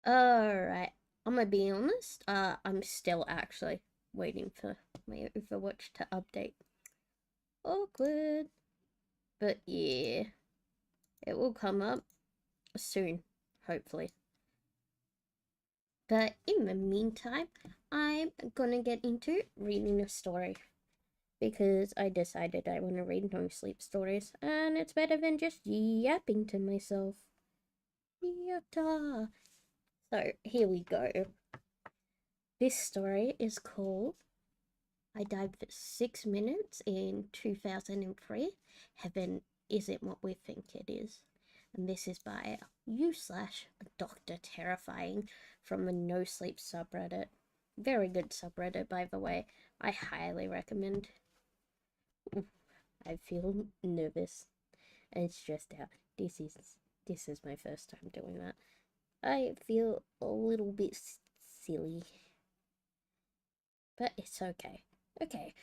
Alright, I'm gonna be honest, I'm still actually waiting for my Overwatch to update. Awkward. But yeah, it will come up soon, hopefully. But in the meantime, I'm gonna get into reading a story because I decided I want to read no sleep stories, and it's better than just yapping to myself. Yatta. So here we go. This story is called I Died for 6 minutes in 2003. Heaven isn't what we think it is. And this is by you slash Dr. Terrifying from the No Sleep subreddit. Very good subreddit, by the way. I highly recommend. Ooh, I feel nervous and stressed out. This is my first time doing that. I feel a little bit silly, but it's okay. Okay.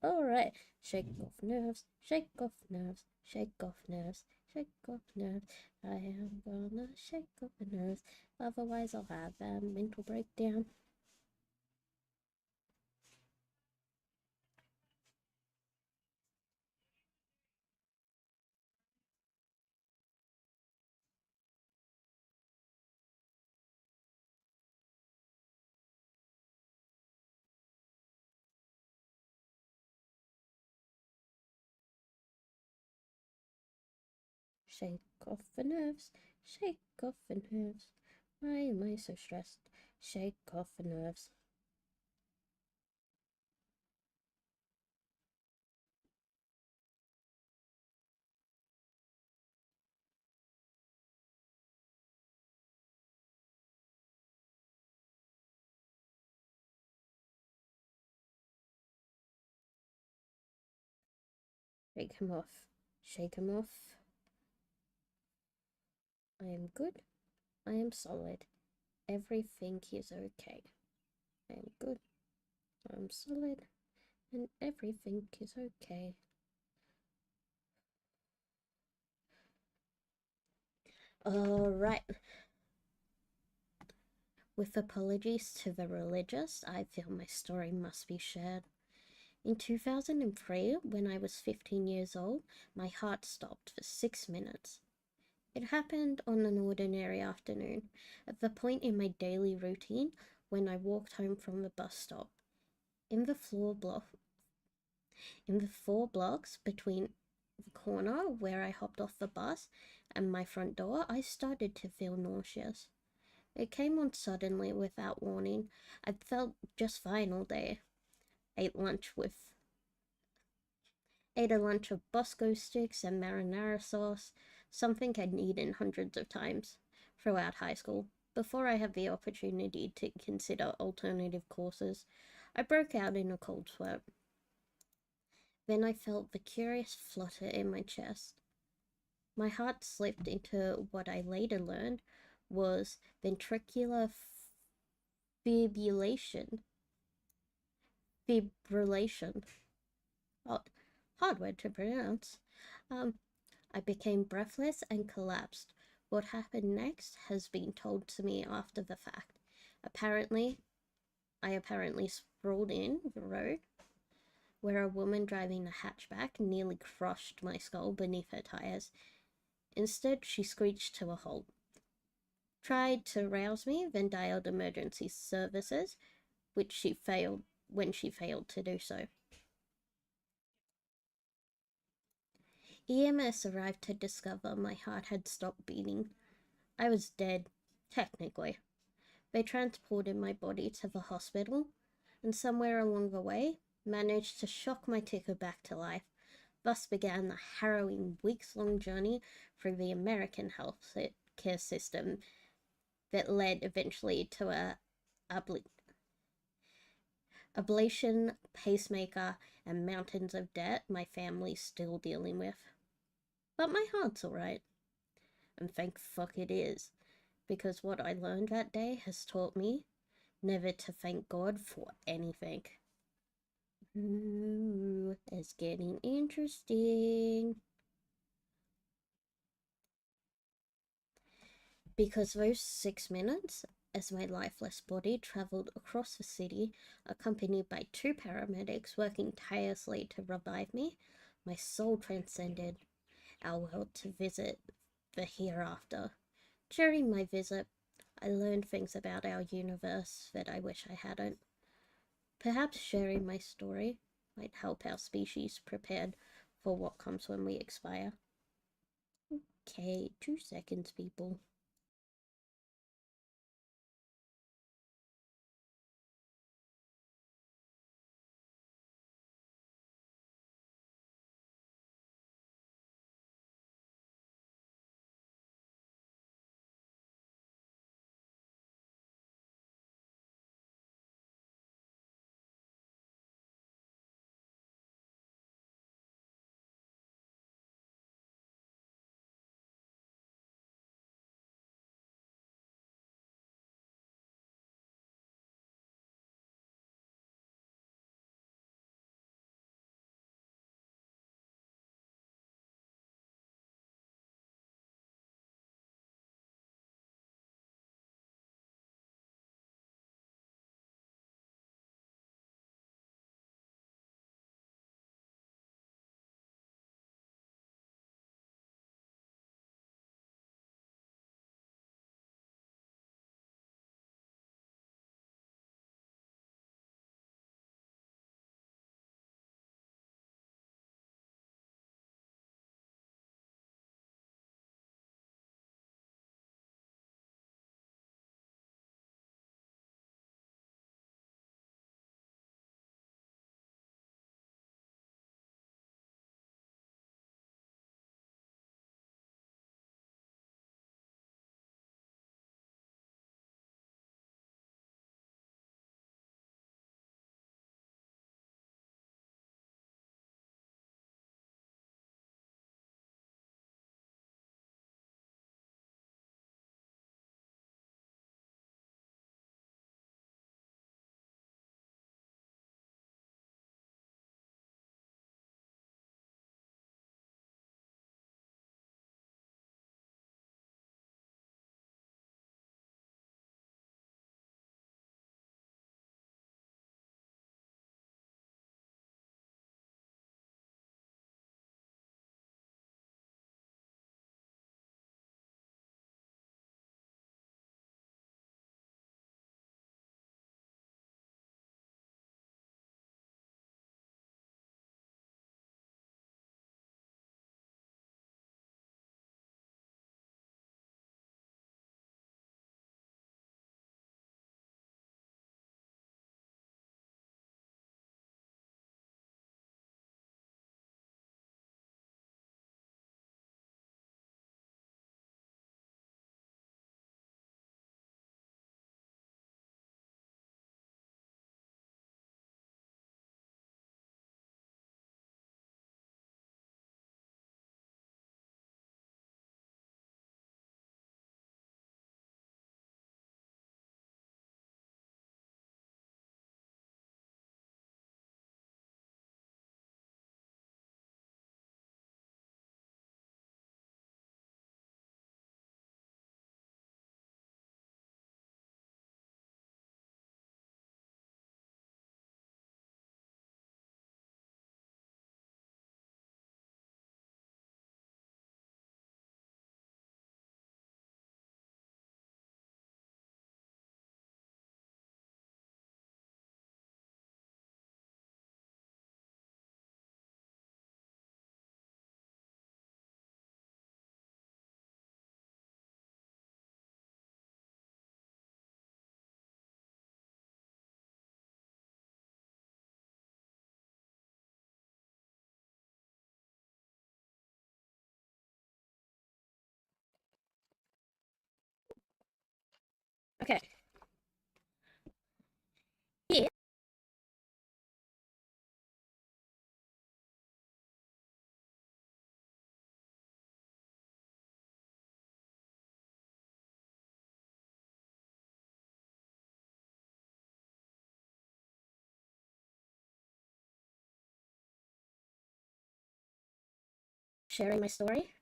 Alright. Shake off nerves, shake off nerves, shake off nerves, shake off nerves. I am gonna shake off the nerves, otherwise I'll have a mental breakdown. Shake off the nerves, shake off the nerves. Why am I so stressed? Shake off the nerves. Shake him off. Shake him off. I am good. I am solid. Everything is okay. I am good. I am solid. And everything is okay. Alright. With apologies to the religious, I feel my story must be shared. In 2003, when I was 15 years old, my heart stopped for 6 minutes. It happened on an ordinary afternoon, at the point in my daily routine when I walked home from the bus stop. In the floor block, in the 4 blocks between the corner where I hopped off the bus and my front door, I started to feel nauseous. It came on suddenly without warning. I felt just fine all day. Ate lunch with ate a lunch of Bosco sticks and marinara sauce, something I'd eaten hundreds of times throughout high school. Before I had the opportunity to consider alternative courses, I broke out in a cold sweat. Then I felt the curious flutter in my chest. My heart slipped into what I later learned was ventricular fibrillation. Fibrillation. Oh, hard word to pronounce. I became breathless and collapsed. What happened next has been told to me after the fact. Apparently, I apparently sprawled in the road where a woman driving a hatchback nearly crushed my skull beneath her tires. Instead, she screeched to a halt, tried to rouse me, then dialed emergency services, which she failed when she failed to do so. EMS arrived to discover my heart had stopped beating. I was dead, technically. They transported my body to the hospital, and somewhere along the way, managed to shock my ticker back to life. Thus began the harrowing weeks-long journey through the American health care system that led eventually to a ablation, pacemaker, and mountains of debt my family's still dealing with. But my heart's alright, and thank fuck it is, because what I learned that day has taught me never to thank God for anything. Ooh, it's getting interesting. Because those 6 minutes, as my lifeless body travelled across the city, accompanied by two paramedics working tirelessly to revive me, my soul transcended our world to visit the hereafter. During my visit, I learned things about our universe that I wish I hadn't. Perhaps sharing my story might help our species prepared for what comes when we expire. Okay, 2 seconds, people. Okay, here, sharing my story,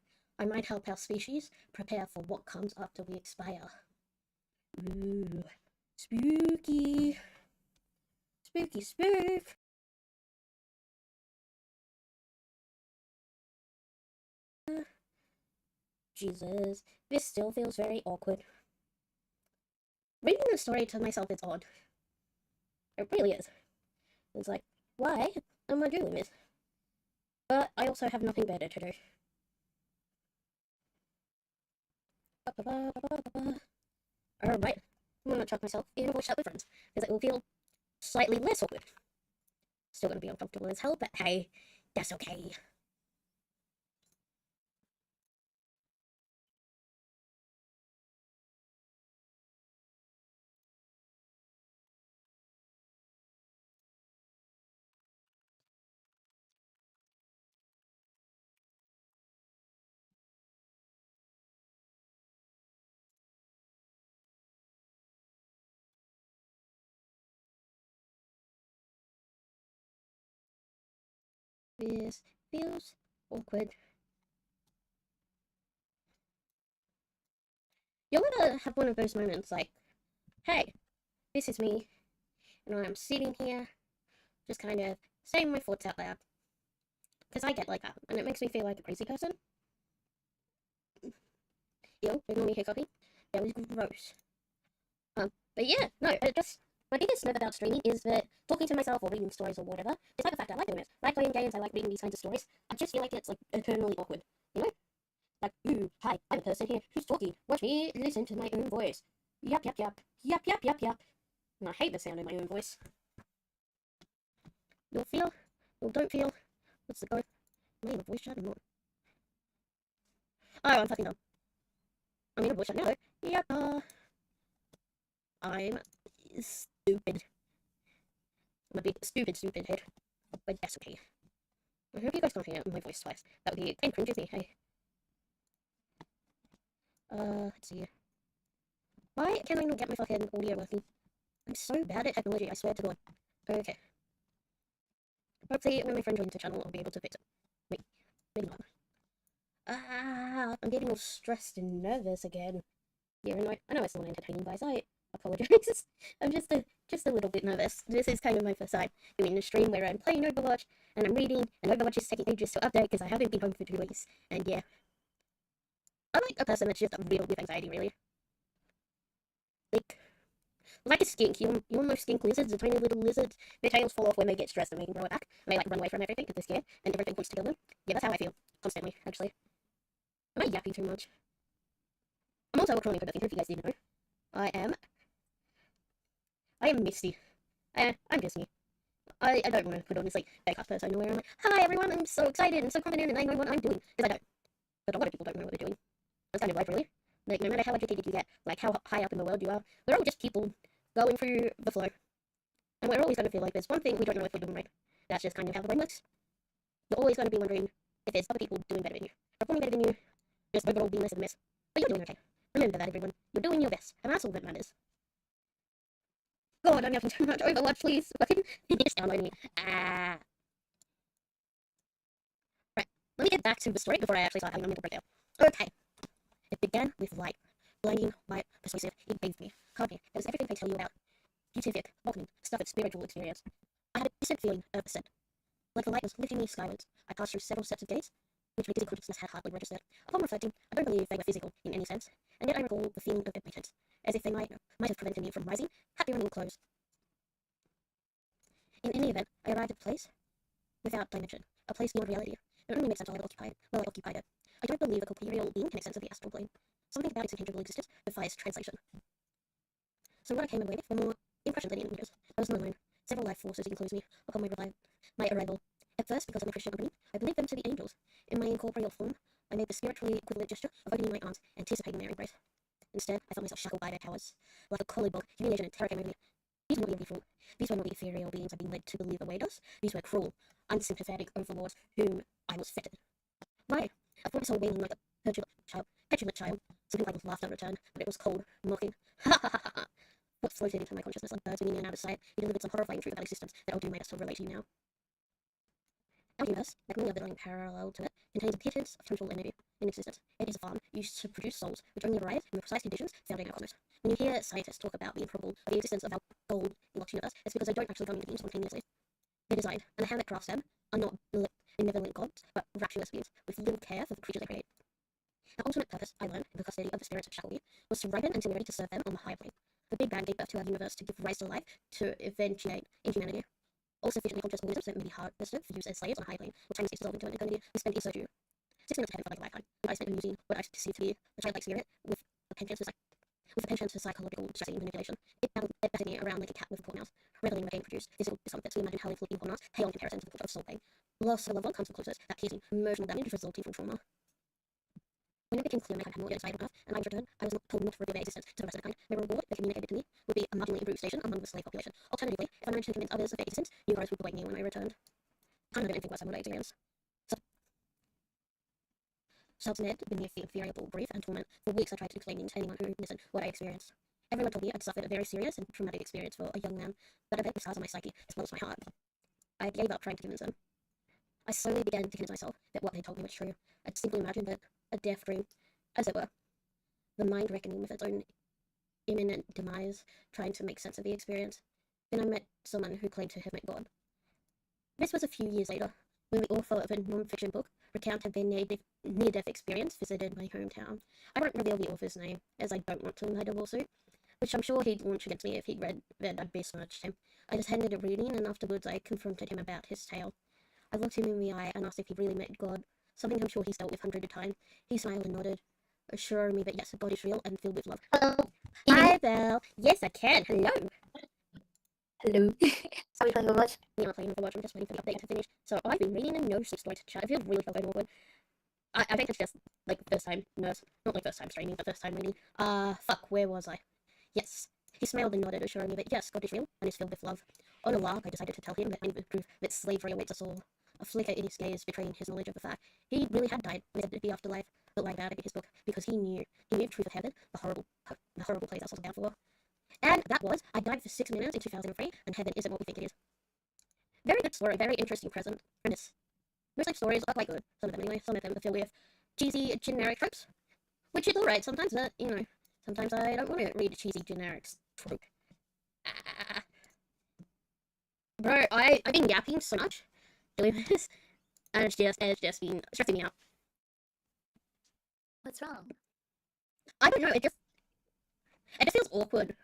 I might help our species prepare for what comes after we expire. Ooh, spooky. Spooky, spook. Jesus, this still feels very awkward. Reading the story to myself is odd. It really is. It's like, why am I doing this? But I also have nothing better to do. Alright, I'm gonna chuck myself in a voice chat with friends, because it will feel slightly less awkward. Still gonna be uncomfortable as hell, but hey, that's okay. This feels awkward. You'll ever have one of those moments like, hey, this is me, and I'm sitting here, just kind of saying my thoughts out loud. Because I get like that, and it makes me feel like a crazy person. Ew, ignore me hiccuping. That was gross. But yeah, no, it just, my biggest nerve about streaming is that talking to myself or reading stories or whatever, despite the fact I like doing it, I like playing games, I like reading these kinds of stories, I just feel like it's like eternally awkward, you know? Like, ooh, hi, I'm a person here who's talking, watch me listen to my own voice. Yup, yup, yup, yup, yup, yup, yup. And I hate the sound of my own voice. You'll feel, or don't feel, what's the go? Am I in a voice chat or not? Oh, I'm fucking dumb. I'm in a voice chat now though. Yep, I'm stupid. I'm a big stupid head. But that's okay. I hope you guys can't hear my voice twice. That would be kind of cringe with me, hey. Let's see. Why can't I not get my fucking audio working? I'm so bad at technology, I swear to God. Okay. Hopefully when my friend joins the channel, I'll be able to fix it. Wait, maybe not. I'm getting all stressed and nervous again. Yeah, I know it's not entertaining, guys. I apologize. I'm just a little bit nervous. This is kind of my first time doing a stream where I'm playing Overwatch and I'm reading, and Overwatch is taking ages to update because I haven't been home for 2 weeks. And yeah, I'm like a person that's just riddled with anxiety, really. Like a skink. You all know skink lizards, the tiny little lizards. Their tails fall off when they get stressed and they can grow it back. And they like run away from everything because they're scared and everything wants to kill them. Yeah, that's how I feel constantly, actually. Am I yapping too much? I'm also a chronic overthinker, if you guys didn't know. I am Misty. I'm just me. I don't want to put on this like fake ass persona where I'm like, hi everyone, I'm so excited and so confident and I know what I'm doing. Because I don't. But a lot of people don't know what they're doing. That's kind of life, really. Like, no matter how educated you get, like how high up in the world you are, we're all just people going through the flow. And we're always going to feel like there's one thing we don't know if we're doing right. That's just kind of how the brain works. You're always going to be wondering if there's other people doing better than you, performing better than you, just overall being less of a mess. But you're doing okay. Remember that, everyone. You're doing your best, and that's all that matters. God, I'm having too much Overwatch, please. Fucking just download me. Right, let me get back to the story before I actually start having a mental breakdown. Okay. It began with light. Blinding, light, persuasive. It bathed me, calmed me. It was everything they tell you about. Beatific, welcoming, stuff of spiritual experience. I had a distant feeling of ascent. Like the light was lifting me skywards. I passed through several sets of gates, which my dizzy consciousness had hardly registered. Upon reflecting, I don't believe they were physical in any sense, and yet I recall the feeling of impotence, as if they might have prevented me from rising, had they remained closed. In any event, I arrived at a place without dimension, a place beyond reality. It only makes sense while I occupied it. I don't believe a corporeal being can make sense of the astral plane. Something about its intangible existence defies translation. So what I came away with were more impressions than images. I was not alone. Several life forces enclosed me upon my arrival. At first, because of my Christian upbringing, I believed them to be angels. In my incorporeal form, I made the spiritually equivalent gesture of opening my arms, anticipating their embrace. Instead, I felt myself shackled by their powers. Like a collie bug, humiliation and terror came over me. These were not the fruit. These were not the ethereal beings I'd been led to believe awaited us. These were cruel, unsympathetic overlords whom I was fettered. Why? I thought I saw wailing like a petulant child. Something like laughter returned, but it was cold, mocking. Ha ha ha ha! What floated into my consciousness like birds winging in and out of sight, he delivered some horrifying truth about existence that I'll do my best to relate to you now. Our universe, like many other running parallel to it, contains a pittance of potential energy. in existence. It is a farm used to produce souls, which only arise in the precise conditions found in our cosmos. When you hear scientists talk about the improbable of the existence of our gold in Lock's universe, it's because they don't actually come into being spontaneously. They're designed, and the hand that crafts them are not benevolent gods, but rapturous beings with little care for the creatures they create. The ultimate purpose, I learned, in the custody of the spirits of Shackleby, was to ripen until we're ready to serve them on the higher plane. The Big Bang gave birth to our universe to give rise to life, to eventuate in humanity. All sufficiently conscious organisms that may be harvested for use as slaves on a higher plane, where time is dissolved into an eternity we spent in soju. 6 minutes of heaven felt like a lifetime, and I spent using what I perceived to be the childlike spirit with a penchant for psychological distressing manipulation. It battered me around like a cat with a poor mouse. Reveling again produced physical discomfort, so imagine how inflicting poor mouse pale in comparison to the torture of soul pain. Loss of a loved one comes the closest, that piercing emotional damage resulting from trauma. When it became clear my time had more yet on Earth, and I was returned, I was not told not to reveal their existence to the rest of the kind. My reward, that communicated to me, would be a marginally improved station among the slave population. Alternatively, if I managed to convince others of their existence, new horrors would await me when I returned. Kind of didn't think worse on what I experienced. Submitted beneath the variable grief and torment. For weeks I tried to explain to anyone who listened what I experienced. Everyone told me I'd suffered a very serious and traumatic experience for a young man, but I bet the scars on my psyche as well as my heart. I gave up trying to convince them. I slowly began to convince myself that what they told me was true. I'd simply imagined that a death dream, as it were. The mind reckoning with its own imminent demise, trying to make sense of the experience. Then I met someone who claimed to have met God. This was a few years later, when the author of a non-fiction book recounted their near-death experience visited my hometown. I won't reveal the author's name, as I don't want to invite a lawsuit, which I'm sure he'd launch against me if he'd read that I'd besmirched him. I just handed a reading, and afterwards I confronted him about his tale. I looked him in the eye and asked if he'd really met God, something I'm sure he's dealt with hundreds of times. He smiled and nodded, assuring me that yes, God is real and filled with love. Hello. Hi, Belle. Yes, I can. Hello. Hello. So we playing Overwatch? Yeah, I'm playing Overwatch. I'm just waiting for the update to finish. So I've been reading a nosleep story to chat. I feel really fucking awkward. I think it's just like first time nurse, not like first time streaming, but first time reading. Fuck, where was I? Yes. He smiled and nodded, assuring me that yes, God is real and is filled with love. On a lark, I decided to tell him that I would prove that slavery awaits us all. A flicker in his gaze betraying his knowledge of the fact he really had died and lived the afterlife, but lied about it in his book because he knew the truth of heaven, the horrible place our souls are bound for. And that was, I died for 6 minutes in 2003, and heaven isn't what we think it is. Very good story, very interesting premise. Most like stories are quite good, some of them anyway. Some of them are filled with cheesy, generic tropes, which is alright sometimes, but, you know, sometimes I don't want to read a cheesy, generic trope. Bro, I've been yapping so much doing this, and it's just been stressing me out. What's wrong? I don't know, it just feels awkward.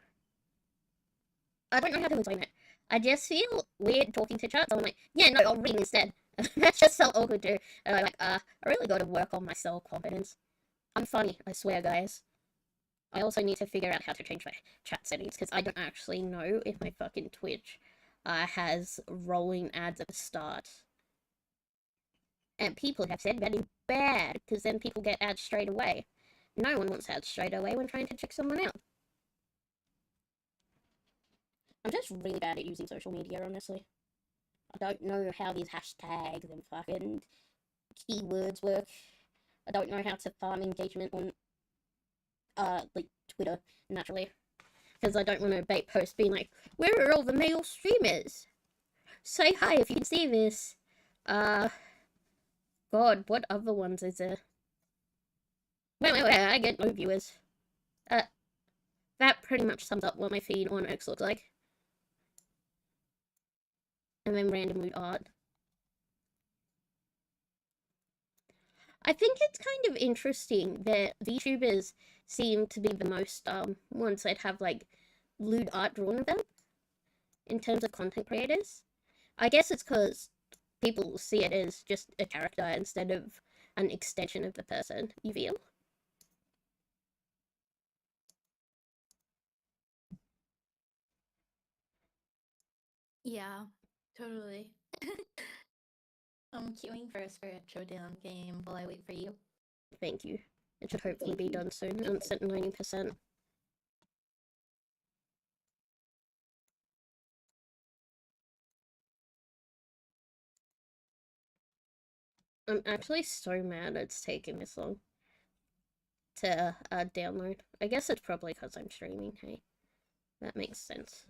I don't know how to explain it. I just feel weird talking to chat, so I'm like, yeah, no, I'll read instead. That just felt awkward too. And I'm like, I really gotta work on my self-confidence. I'm funny, I swear, guys. I also need to figure out how to change my chat settings, because I don't actually know if my fucking Twitch has rolling ads at the start. And people have said that is bad, because then people get ads straight away. No one wants ads straight away when trying to check someone out. I'm just really bad at using social media, honestly. I don't know how these hashtags and fucking keywords work. I don't know how to farm engagement on, like, Twitter, naturally. Because I don't want to bait posts being like, where are all the male streamers? Say hi if you can see this. God, what other ones is there? Wait, I get no viewers. That pretty much sums up what my feed on X looks like. And then random mood art. I think it's kind of interesting that VTubers seem to be the most ones that have like lewd art drawn of them in terms of content creators. I guess it's because people see it as just a character instead of an extension of the person, you feel? Yeah, totally. I'm queuing for a Spirit Showdown game while I wait for you. Thank you. It should hopefully be done soon, and it's at 90%. I'm actually so mad it's taking this long to download. I guess it's probably because I'm streaming, hey? That makes sense.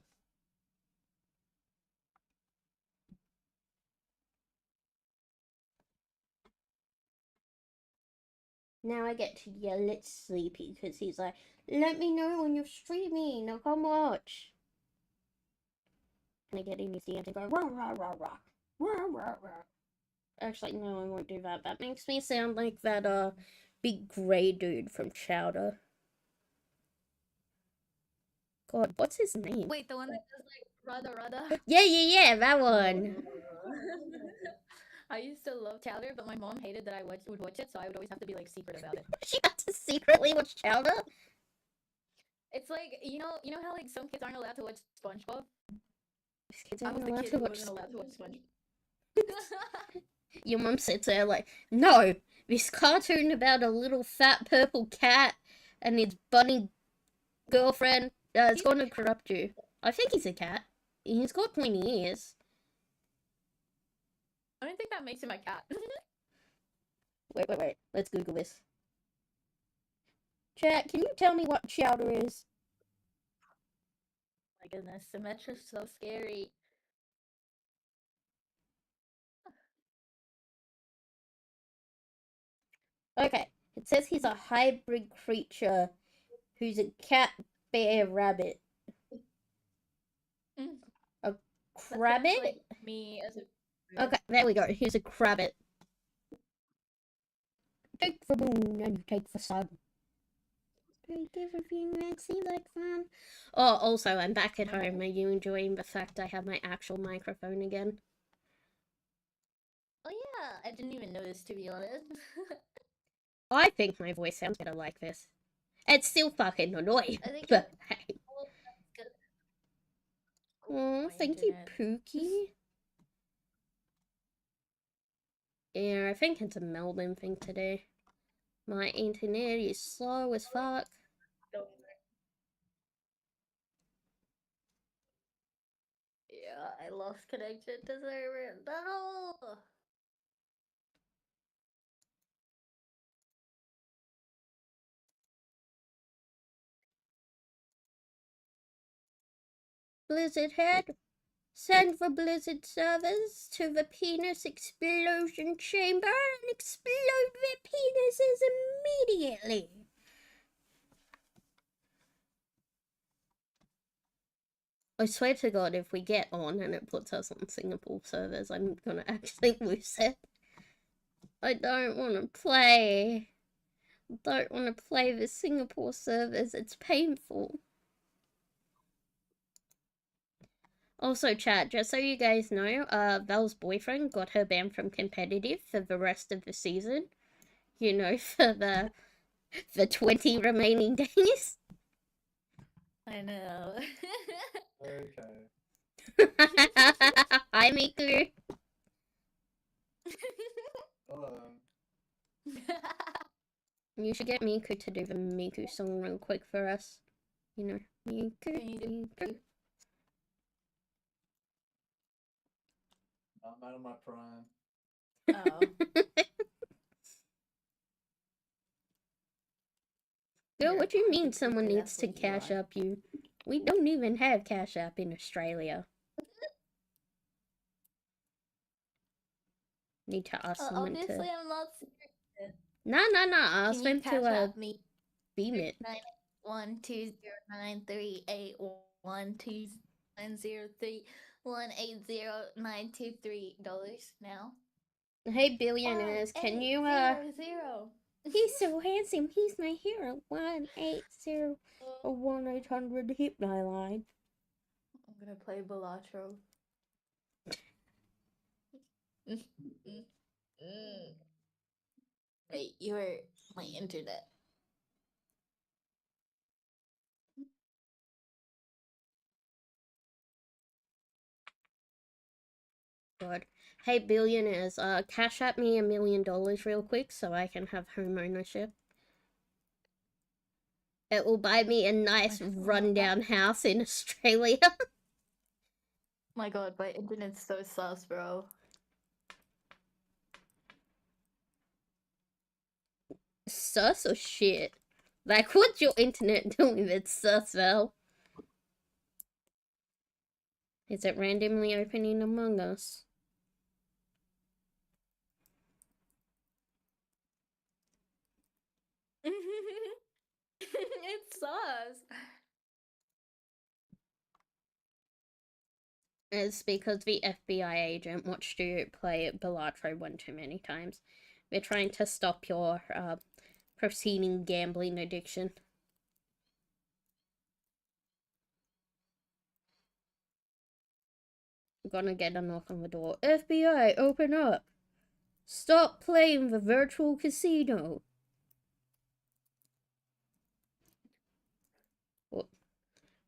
Now I get to yell at Sleepy because he's like, let me know when you're streaming. I'll come watch. And I get in his DMs and go, rah, rah, rah, rah. Rah, rah, rah. Actually, no, I won't do that. That makes me sound like that, big grey dude from Chowder. God, what's his name? Wait, the one that does like Rada Rada? Yeah, that one. I used to love Chowder, but my mom hated that I would watch it, so I would always have to be like secret about it. She had to secretly watch Chowder? It's like you know how like some kids aren't allowed to watch SpongeBob? These kids I was aren't the allowed kid to who watch. wasn't allowed to watch SpongeBob. Your mum sits there like, no, this cartoon about a little fat purple cat and its bunny girlfriend, it's going to corrupt you. I think he's a cat. He's got pointy ears. I don't think that makes him a cat. Wait. Let's Google this. Chat, can you tell me what Chowder is? My goodness, Symmetra's so scary. Okay, it says he's a hybrid creature who's a cat, bear, rabbit. Mm, A that sounds crabbit? like me as a Okay, there we go. He's a crabbit. Take the moon and take the sun. Take everything that seems like fun. Oh, also, I'm back at home. Are you enjoying the fact I have my actual microphone again? Oh yeah, I didn't even notice, to be honest. I think my voice sounds better like this. It's still fucking annoying, I think but hey. oh, that's good. Oh, My thank you, internet. Pookie. Yeah, I think it's a Melbourne thing today. My internet is slow as fuck. Yeah, I lost connection to server. No. Blizzard Head, send the Blizzard servers to the penis explosion chamber and explode their penises immediately. I swear to God, if we get on and it puts us on Singapore servers, I'm gonna actually lose it. I don't want to play. I don't want to play the Singapore servers. It's painful. Also, chat, just so you guys know, Val's boyfriend got her banned from competitive for the rest of the season. You know, for the 20 remaining days. I know. Okay. Hi, Miku. Hello. You should get Miku to do the Miku song real quick for us. You know, Miku. I'm out of my prime. Oh. Girl, You're what do you mean pretty someone good, needs that's to what you cash are. up you? We don't even have Cash App in Australia. Need to ask someone to. Obviously, I'm not serious. Nah. Ask Can you them cash to out me? beam it. 12093812030318093 dollars now. Hey billionaires, can you 1800. He's so handsome, he's my hero. 1-800 hit my line. I'm gonna play Balatro. Wait, you're my internet. God. Hey billionaires, cash at me $1,000,000 real quick so I can have home ownership. It will buy me a nice rundown house in Australia. My god, my internet's so sus, bro. Sus or shit? Like, what's your internet doing that's sus, Val? Is it randomly opening Among Us? It's sus. It's because the FBI agent watched you play Balatro one too many times. We're trying to stop your proceeding gambling addiction. I'm gonna get a knock on the door. FBI, open up! Stop playing the virtual casino!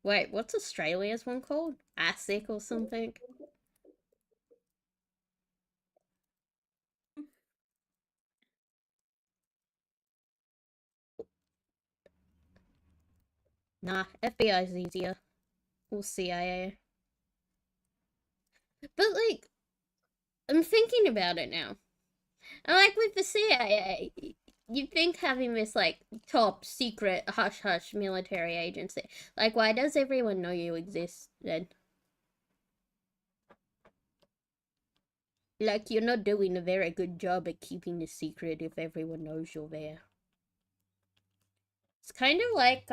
Wait, what's Australia's one called? ASIC or something? Nah, FBI's easier. Or CIA. But, like, I'm thinking about it now. And, like, with the CIA, you'd think having this, like, top secret hush hush military agency. Like, why does everyone know you exist then? Like, you're not doing a very good job at keeping a secret if everyone knows you're there. It's kind of like,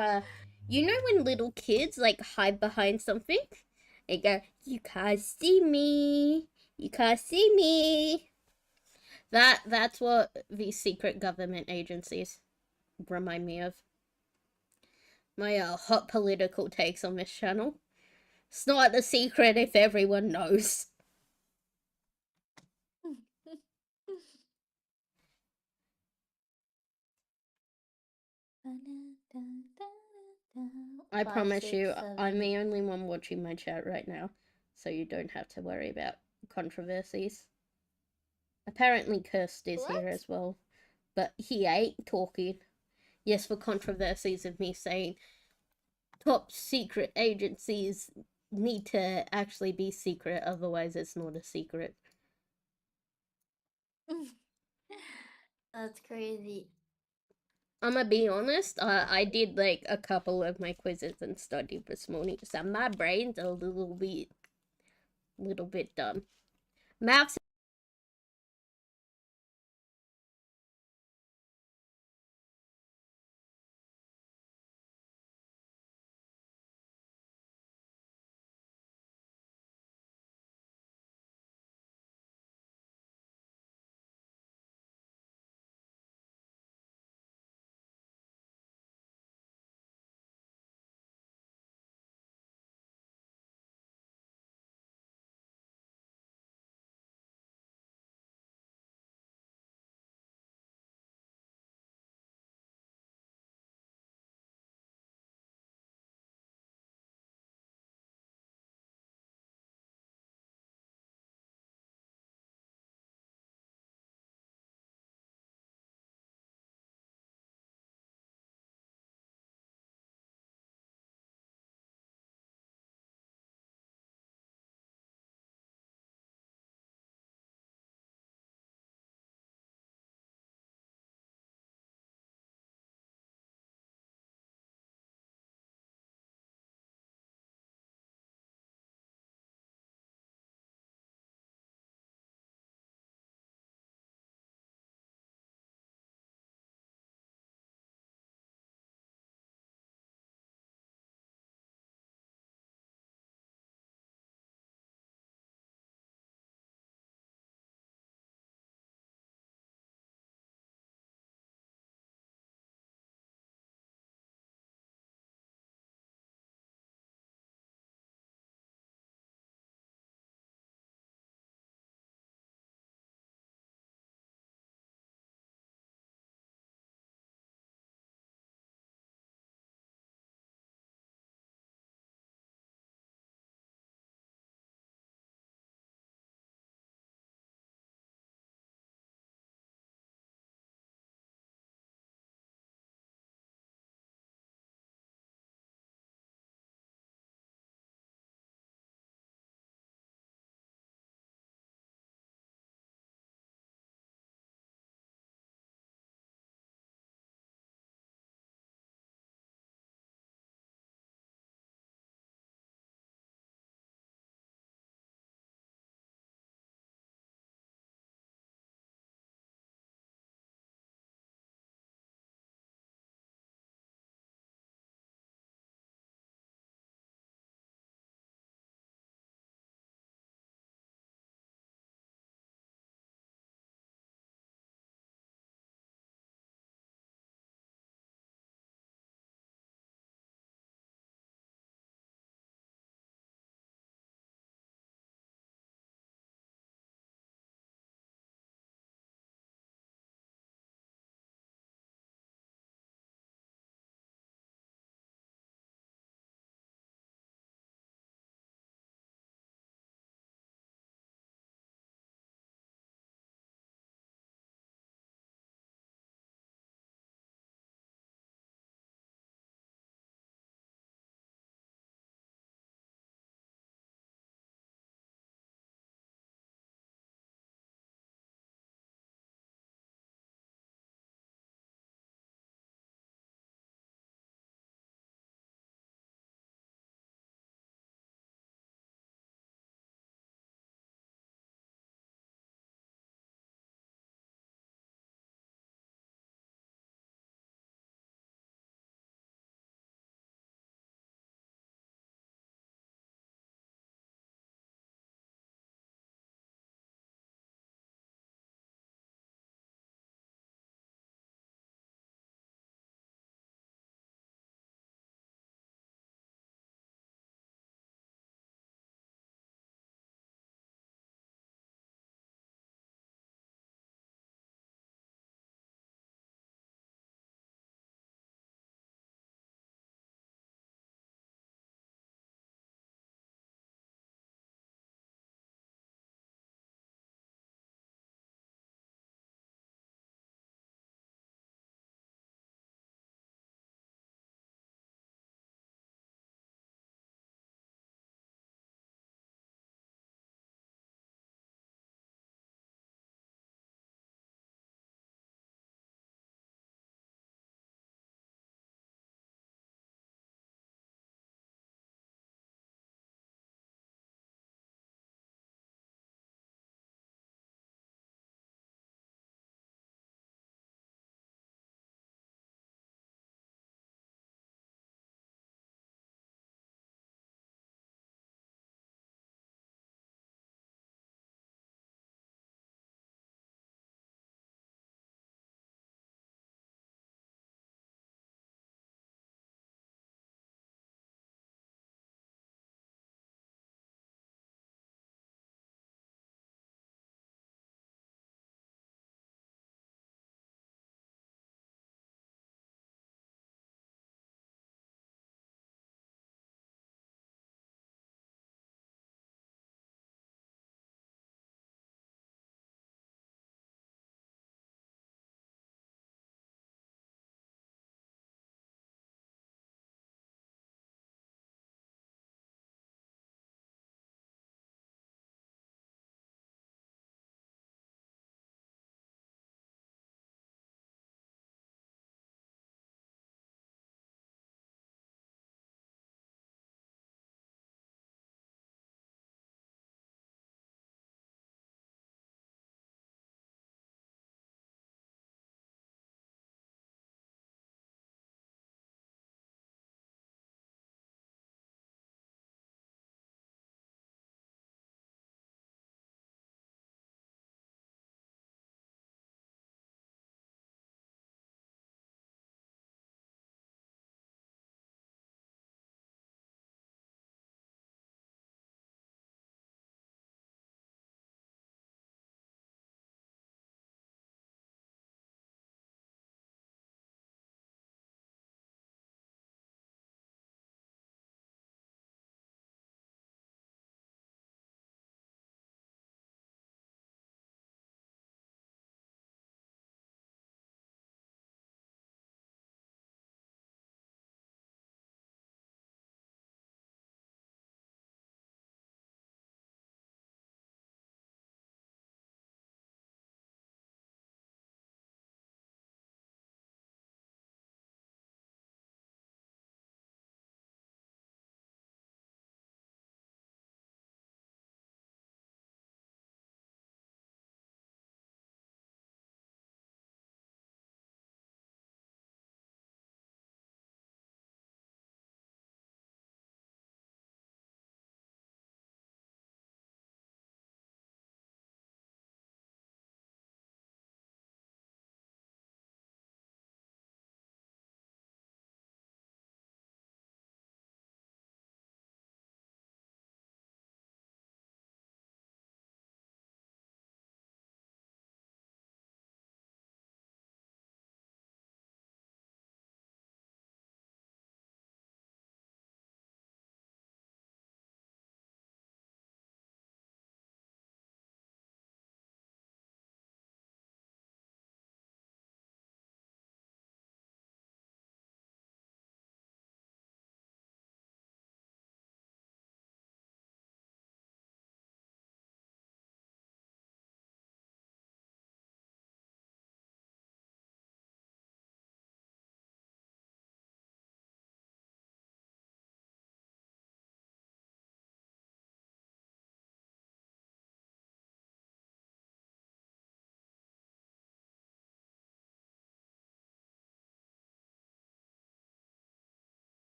you know when little kids, like, hide behind something? They go, you can't see me. You can't see me. That's what these secret government agencies remind me of. My hot political takes on this channel. It's not a secret if everyone knows. I Five, promise six, you, I'm seven. the only one watching my chat right now, so you don't have to worry about controversies. Apparently Kirst is What? here as well, but he ain't talking. Yes, for controversies of me saying top secret agencies need to actually be secret, otherwise it's not a secret. That's crazy. I'm gonna be honest, I did like a couple of my quizzes and studied this morning, so my brain's a little bit dumb. Maths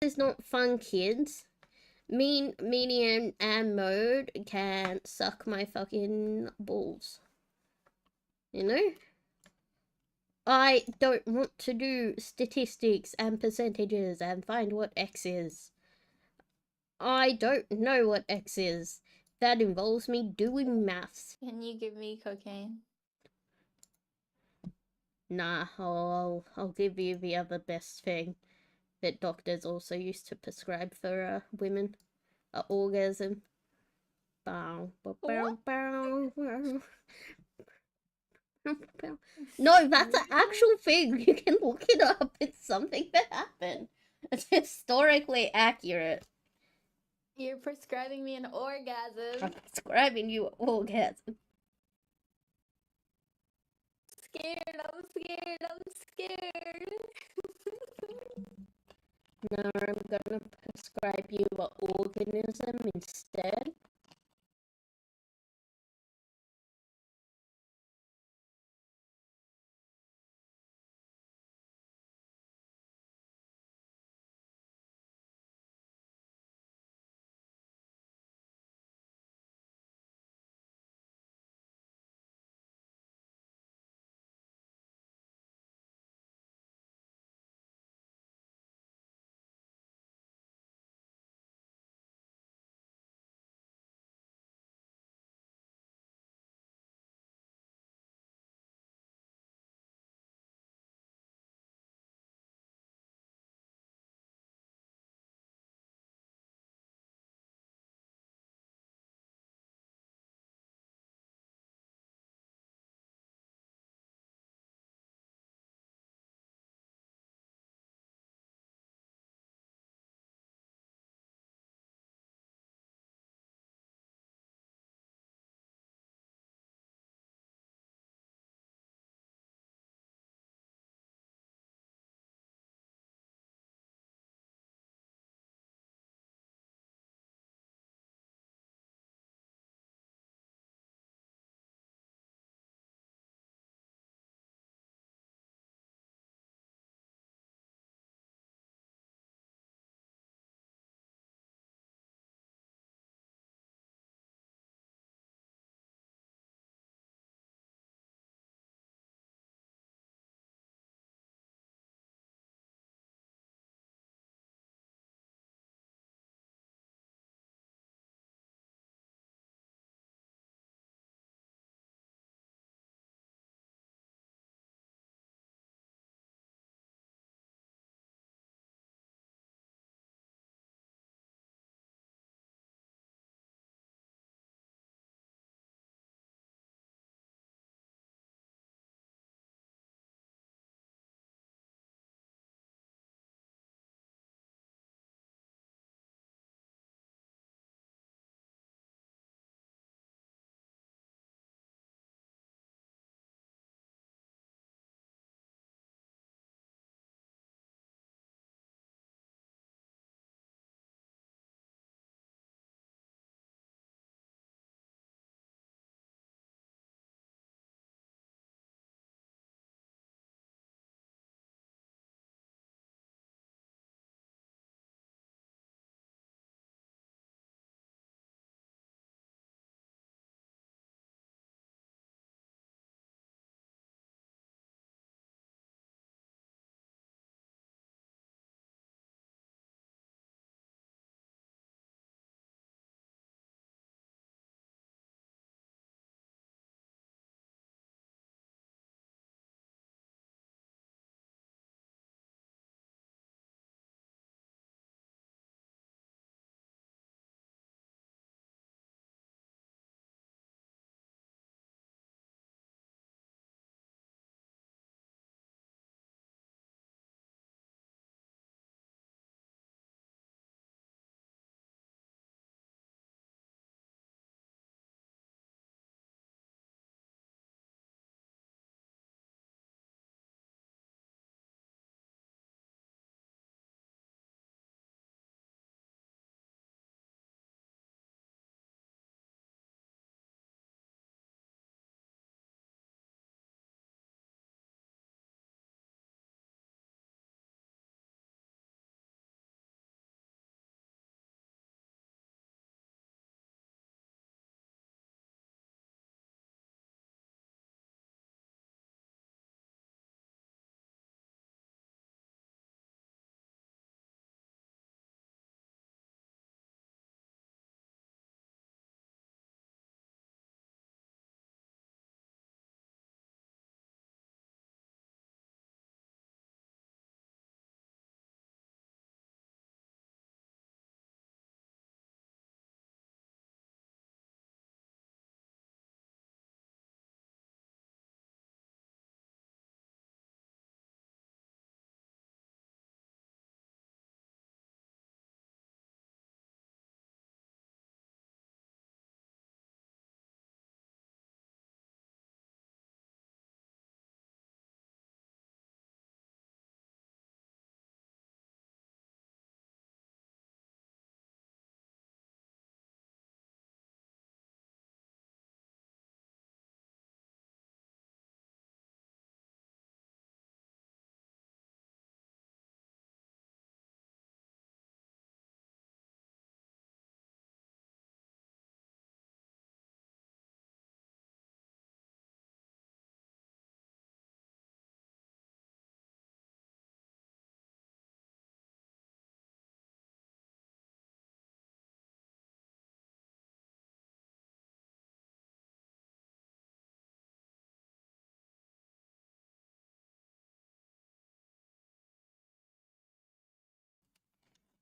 is not fun, kids. Medium, and mode can suck my fucking balls. You know? I don't want to do statistics and percentages and find what X is. I don't know what X is. That involves me doing maths. Can you give me cocaine? Nah, I'll give you the other best thing that doctors also used to prescribe for women. Orgasm. Bow, bow, bow, bow, bow. No, that's an actual thing. You can look it up. It's something that happened. It's historically accurate. You're prescribing me an orgasm. I'm prescribing you an orgasm. I'm scared. Now I'm gonna prescribe you an organism instead.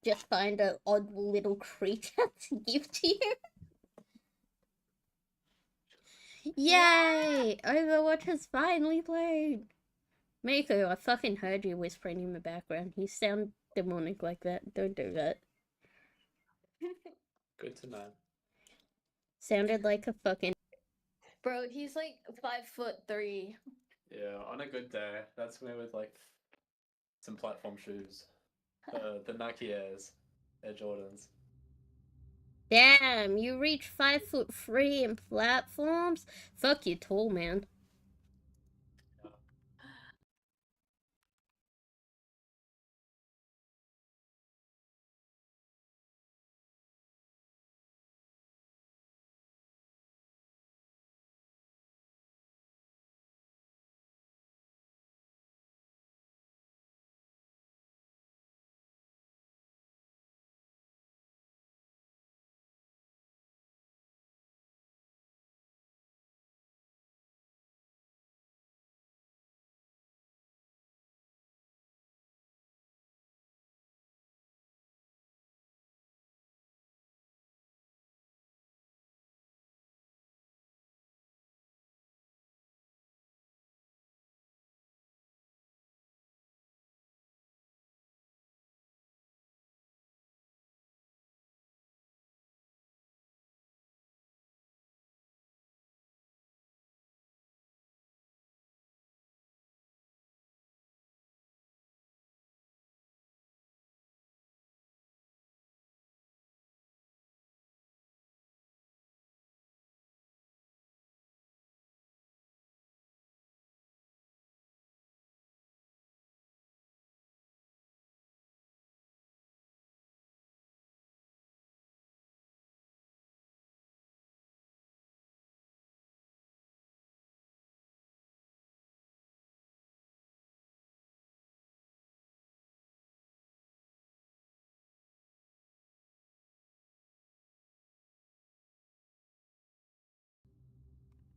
Just find an odd little creature to give to you. Yay! Overwatch has finally played. Miko, I fucking heard you whispering in the background. You sound demonic like that. Don't do that. Good to know. Sounded like a fucking. Bro, he's like 5'3". Yeah, on a good day, that's me with like some platform shoes. The Nike Airs, Air Jordans. Damn, you reach 5'3" in platforms? Fuck you, tall man.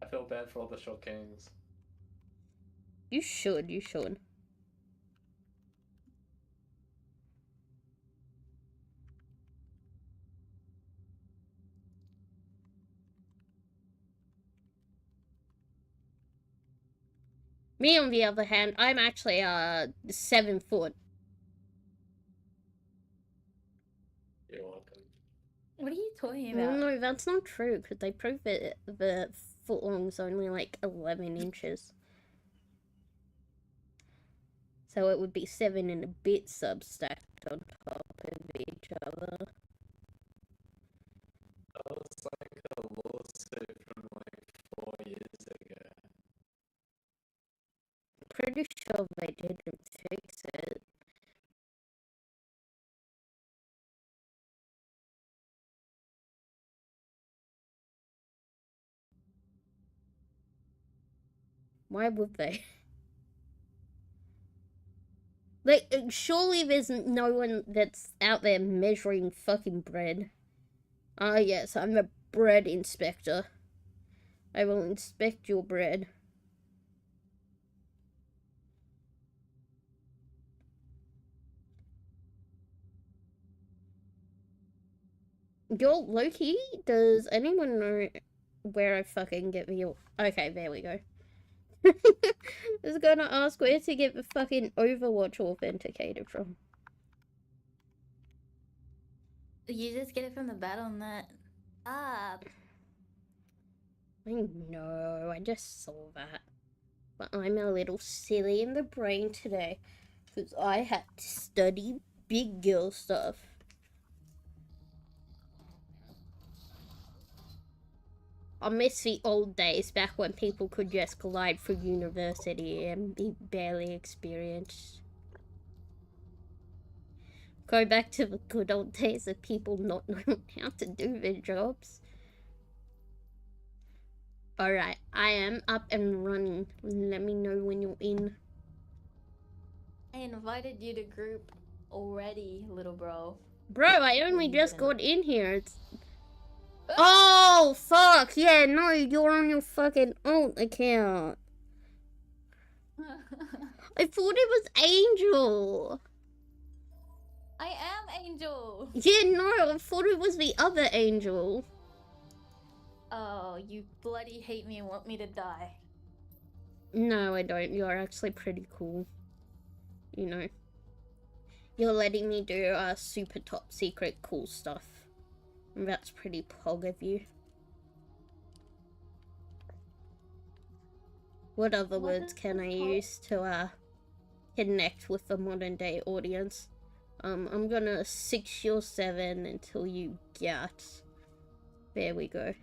I feel bad for all the short kings. You should. Me, on the other hand, I'm actually 7 foot. You're welcome. What are you talking Well, about? no, that's not true, because they prove that the footlong's only like 11 inches. So it would be 7 and a bit substacked on top of each other. That was like a lawsuit from like 4 years ago. Pretty sure they didn't fix it. Why would they? Like, surely there's no one that's out there measuring fucking bread. Ah, yes, I'm the bread inspector. I will inspect your bread. Yo, Loki, does anyone know where I fucking get the... Okay, there we go. I was gonna ask where to get the fucking Overwatch authenticator from. You just get it from the battle.net. Ah, I know, I just saw that. But I'm a little silly in the brain today. Because I had to study big girl stuff. I miss the old days back when people could just glide through university and be barely experienced. Go back to the good old days of people not knowing how to do their jobs. Alright, I am up and running. Let me know when you're in. I invited you to group already, little bro. Bro, I only you just didn't. got in here. Oh, fuck. Yeah, no, you're on your fucking alt account. I thought it was Angel. I am Angel. Yeah, no, I thought it was the other Angel. Oh, you bloody hate me and want me to die. No, I don't. You're actually pretty cool. You know. You're letting me do super top secret cool stuff. And that's pretty pog of you. What other What words is can I this called? use to connect with the modern day audience? I'm gonna 6 or 7 until you get. There we go.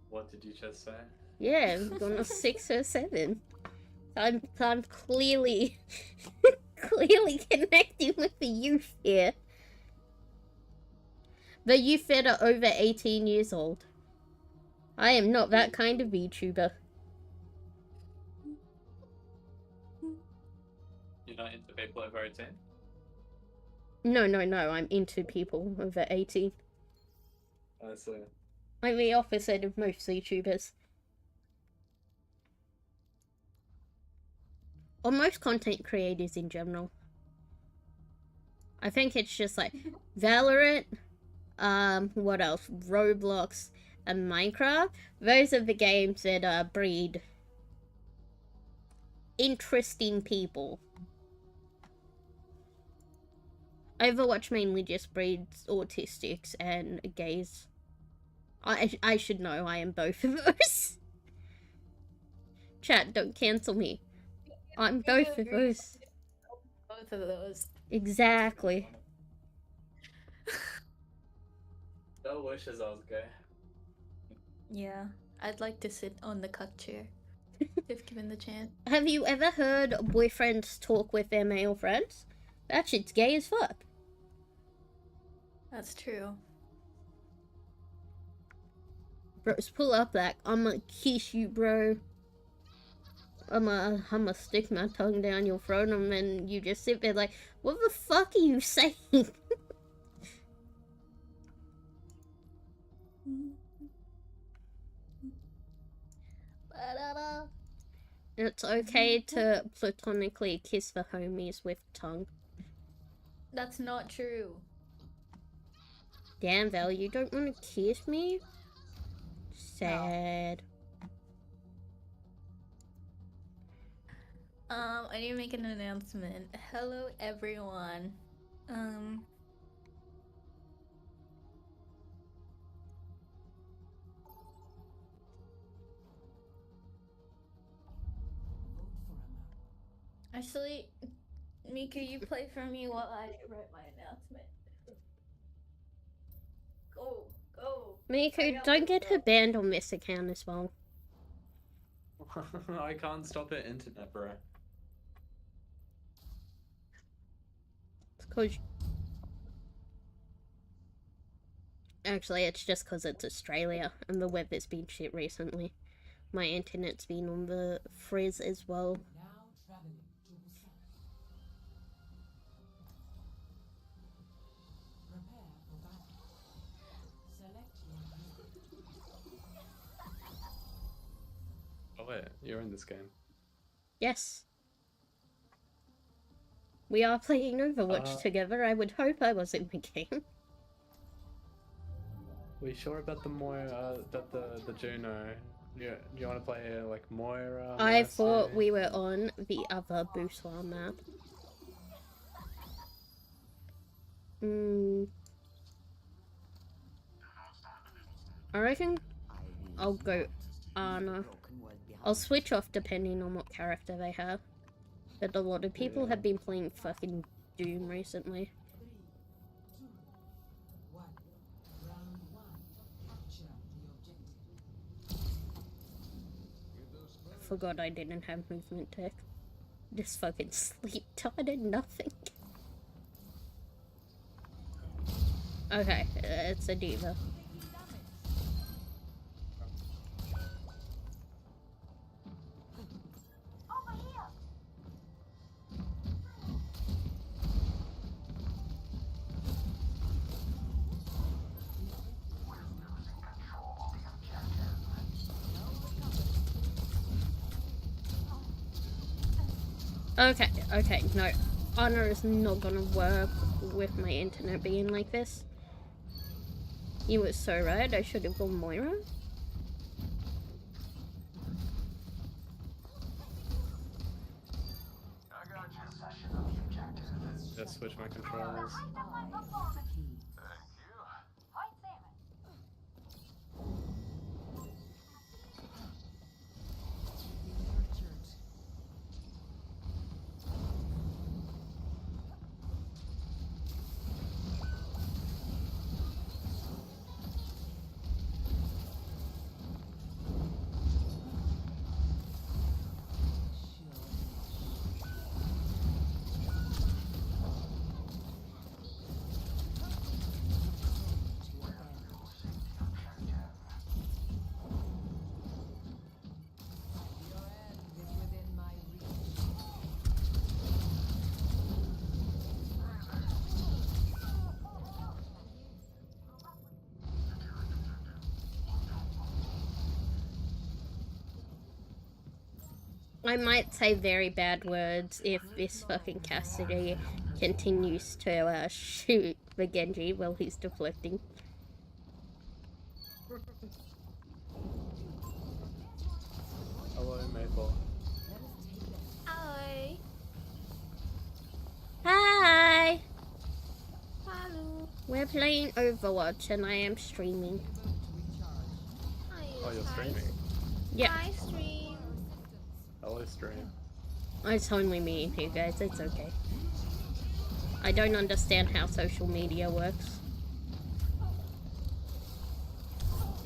What did you just say? Yeah, I'm gonna 6 or 7. I'm clearly clearly connecting with the youth here. The youth that are over 18 years old. I am not that kind of VTuber. You're not into people over 18? No, I'm into people over 18. I see. I'm the opposite of most VTubers. Or most content creators in general. I think it's just like Valorant, what else? Roblox and Minecraft. Those are the games that breed interesting people. Overwatch mainly just breeds autistics and gays. I should know, I am both of those. Chat, don't cancel me. I'm both of those. Both of those. Exactly. No wishes I was gay. Yeah, I'd like to sit on the cuck chair if given the chance. Have you ever heard boyfriends talk with their male friends? That shit's gay as fuck. That's true. Bros, pull up like, I'ma kiss you, bro. I'ma stick my tongue down your throat, and then you just sit there like, what the fuck are you saying? It's okay to platonically kiss the homies with tongue. That's not true. Damn, Val, you don't want to kiss me? Sad. I need to make an announcement. Hello, everyone. Actually, Mika, you play for me while I write my announcement. Go. Miku, Hurry up, don't get Mika. her banned on this account as well. I can't stop it, internet, bro. It's 'cause... Actually, it's just 'cause it's Australia and the weather's been shit recently. My internet's been on the frizz as well. Now traveling to Busan. Prepare for battle. Select your Oh wait, you're in this game. Yes. We are playing Overwatch together. I would hope I was in the game. We sure about the Moira, the Juno? Do you want to play like Moira? I Mercy? thought we were on the other Boussoir map. I reckon I'll go Ana. I'll switch off depending on what character they have. But a lot of people have been playing fucking Doom recently. 3, 2, 1. Round 1. Capture the objective. Forgot I didn't have movement tech. Just fucking sleep tired and nothing. Okay, it's a diva. Okay, no. Honor is not gonna work with my internet being like this. You were so right, I should have gone Moira. Just switch my controls. I might say very bad words if this fucking Cassidy continues to shoot the Genji while he's deflecting. Hello, Maple. Hi. Hi! Hello. We're playing Overwatch and I am streaming. Hi. Oh, you're streaming. Yeah, Hi, stream. Hello, stream. it's only me and you guys, it's okay. I don't understand how social media works.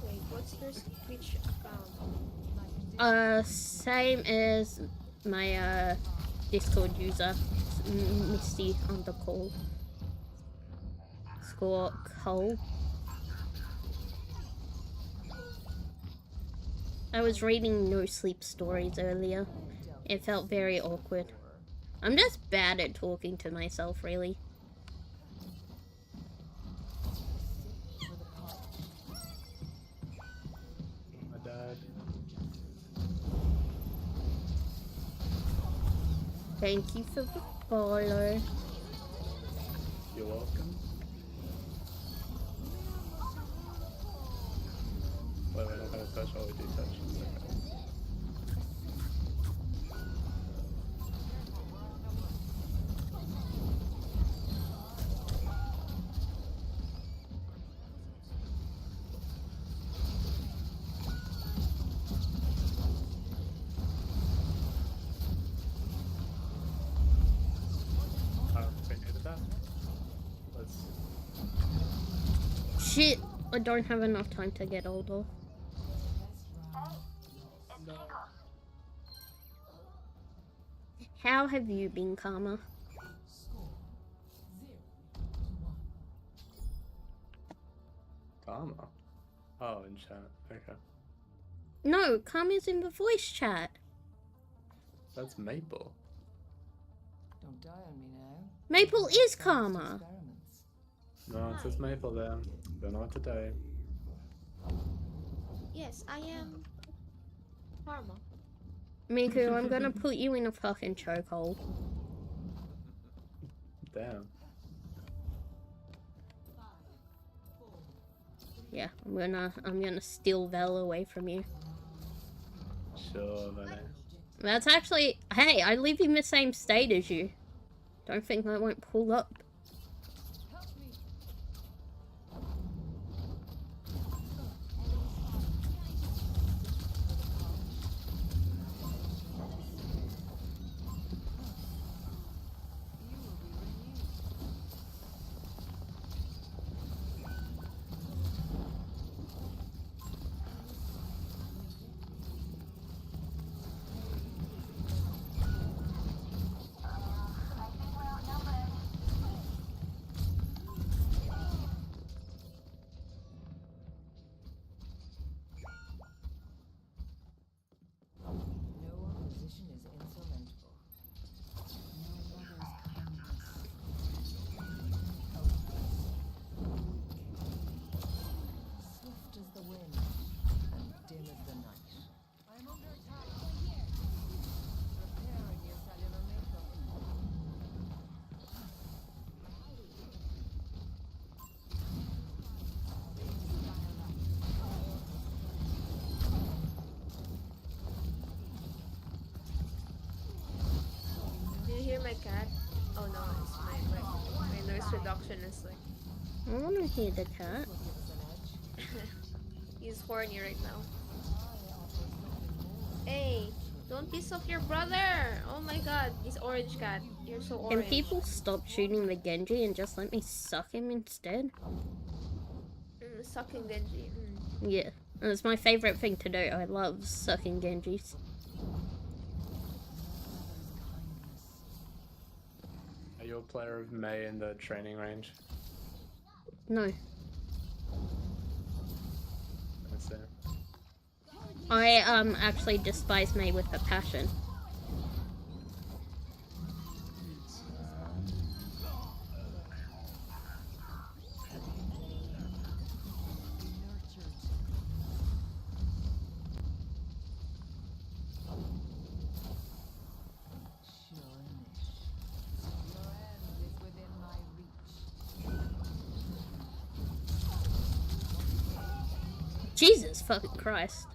Wait, what's your Twitch account? Same as my Discord user, Misty undercall. Score Cole. I was reading No Sleep stories earlier. It felt very awkward. I'm just bad at talking to myself, really. My dad. Thank you for the follow. You're welcome. Wait, we're not gonna touch while we do touch. Okay. I don't think I needed that. Let's. Shit, I don't have enough time to get older. How have you been, Karma? Karma. Oh, in chat. Okay. No, Karma's in the voice chat. That's Maple. Don't die on me now. Maple is Karma. Experiments. No, it says Maple there. Don't know what to do. Yes, I am Karma. Miku, I'm gonna put you in a fucking chokehold. Damn. Yeah, I'm gonna steal Vel away from you. Sure, Vanny. That's actually, hey, I live in the same state as you. Don't think I won't pull up. hear my cat? Oh no, it's my noise reduction is like I want to hear the cat. he's horny right now. Hey, don't piss off your brother! Oh my god, this orange cat. You're so Can orange. people stop shooting the Genji and just let me suck him instead? Sucking Genji. Yeah, it's my favorite thing to do. I love sucking Genjis. Are you a player of Mei in the training range? No, That's it. I actually despise Mei with a passion. Jesus fucking Christ.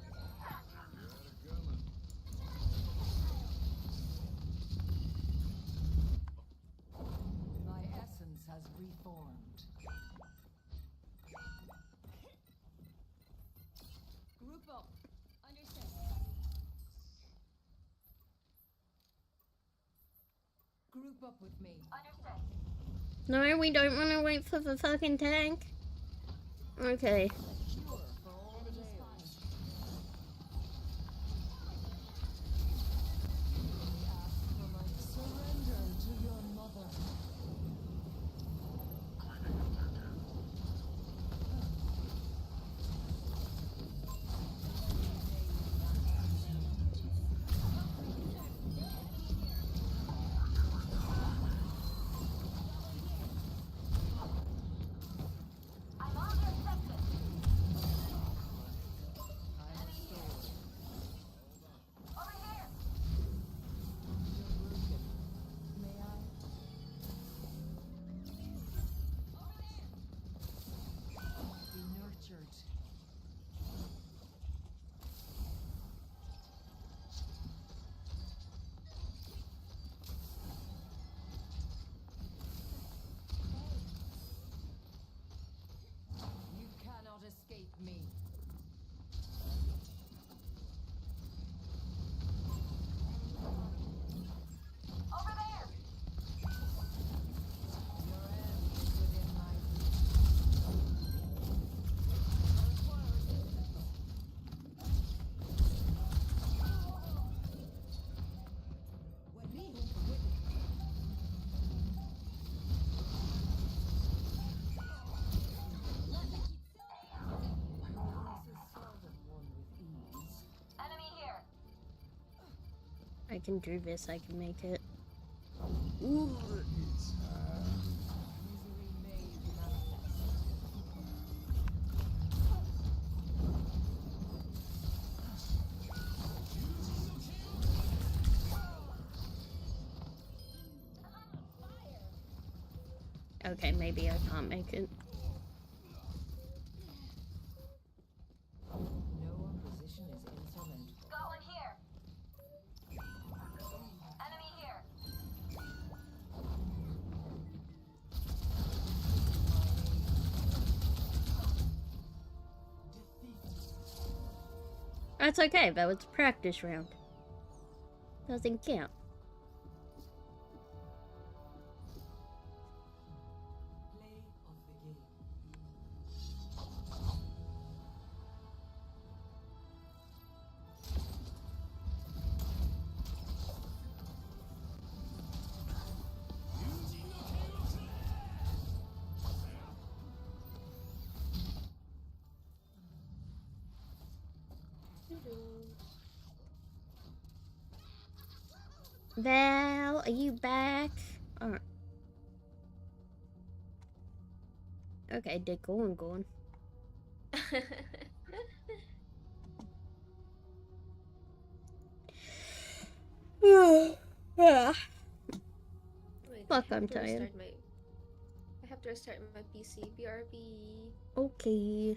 My essence has reformed. Group up. Understand. Group up with me. Understand. No, we don't want to wait for the fucking tank. Okay. Cure for all the ails. Ask for my surrender to your mother. You cannot escape me. Over there. Your end is within my Enemy here. I can do this, I can make it. Misery made manifest. Okay, maybe I can't make it. No opposition is insurmountable. Goblin here. Enemy here. That's okay, that was a practice round. Doesn't count. Play of the game. Val, are you back? Alright. Okay, Dick, go on. Wait, Fuck, I have I'm to tired. I have to restart my PC. BRB. Okay.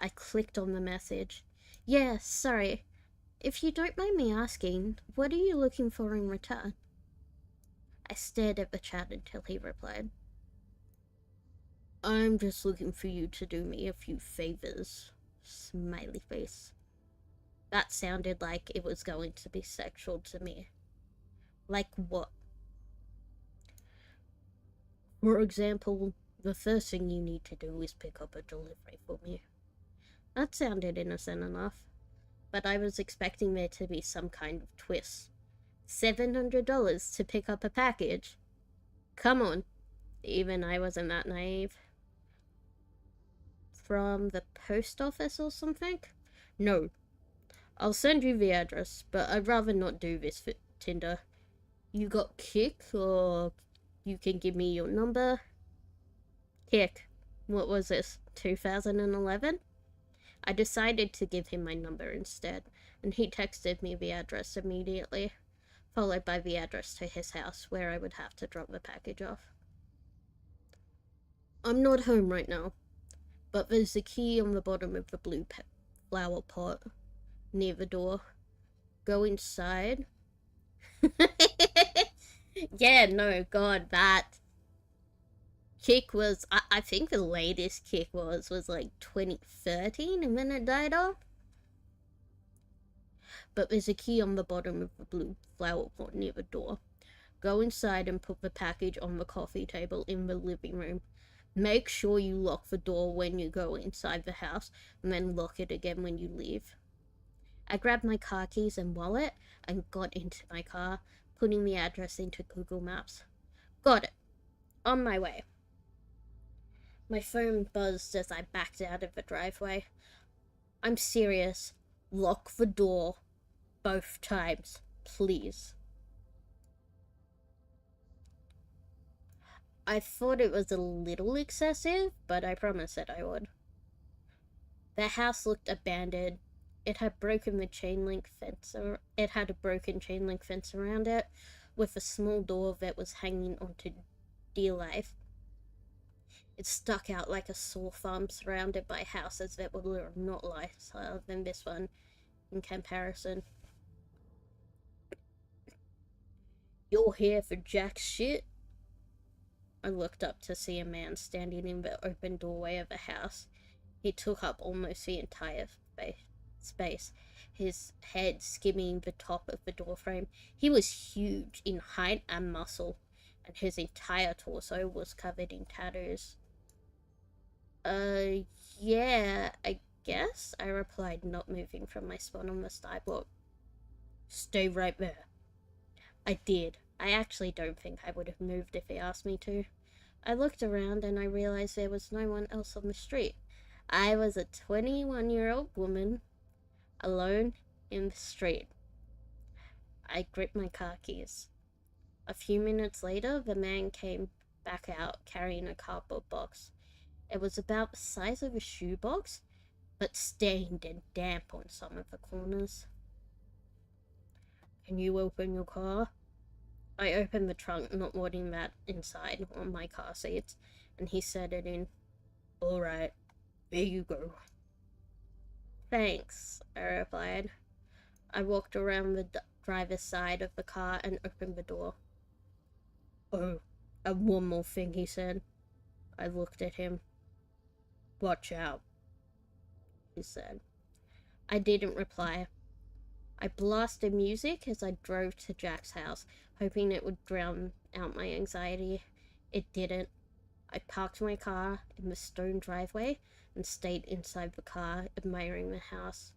I clicked on the message. Yeah, sorry. If you don't mind me asking, what are you looking for in return? I stared at the chat until he replied. I'm just looking for you to do me a few favors. Smiley face. That sounded like it was going to be sexual to me. Like what? For example, the first thing you need to do is pick up a delivery for me. That sounded innocent enough, but I was expecting there to be some kind of twist. $700 to pick up a package? Come on. Even I wasn't that naive. From the post office or something? No. I'll send you the address, but I'd rather not do this for Tinder. You got Kick, or you can give me your number? Kick. What was this, 2011? I decided to give him my number instead, and he texted me the address immediately, followed by the address to his house where I would have to drop the package off. I'm not home right now, but there's a key on the bottom of the blue flower pot near the door. Go inside. Yeah, no, God, that Kick was, I think the latest Kick was like 2013, and then it died off. But there's a key on the bottom of the blue flower pot near the door. Go inside and put the package on the coffee table in the living room. Make sure you lock the door when you go inside the house, and then lock it again when you leave. I grabbed my car keys and wallet and got into my car, putting the address into Google Maps. Got it. On my way. My phone buzzed as I backed out of the driveway. I'm serious. Lock the door. Both times. Please. I thought it was a little excessive, but I promised that I would. The house looked abandoned. It had broken the chain link fence. It had a broken chain link fence around it, with a small door that was hanging onto dear life. It stuck out like a sore thumb, surrounded by houses that were not nicer than this one in comparison. You're here for jack shit? I looked up to see a man standing in the open doorway of the house. He took up almost the entire space, his head skimming the top of the doorframe. He was huge in height and muscle, and his entire torso was covered in tattoos. Yeah, I guess, I replied, not moving from my spot on the sidewalk. Stay right there. I did. I actually don't think I would have moved if he asked me to. I looked around and I realized there was no one else on the street. I was a 21-year-old woman, alone in the street. I gripped my car keys. A few minutes later, the man came back out carrying a cardboard box. It was about the size of a shoebox, but stained and damp on some of the corners. Can you open your car? I opened the trunk, not wanting that inside on my car seats, and he set it in. All right, there you go. Thanks, I replied. I walked around the driver's side of the car and opened the door. Oh, and one more thing, he said. I looked at him. Watch out, he said. I didn't reply. I blasted music as I drove to Jack's house, hoping it would drown out my anxiety. It didn't. I parked my car in the stone driveway and stayed inside the car, admiring the house.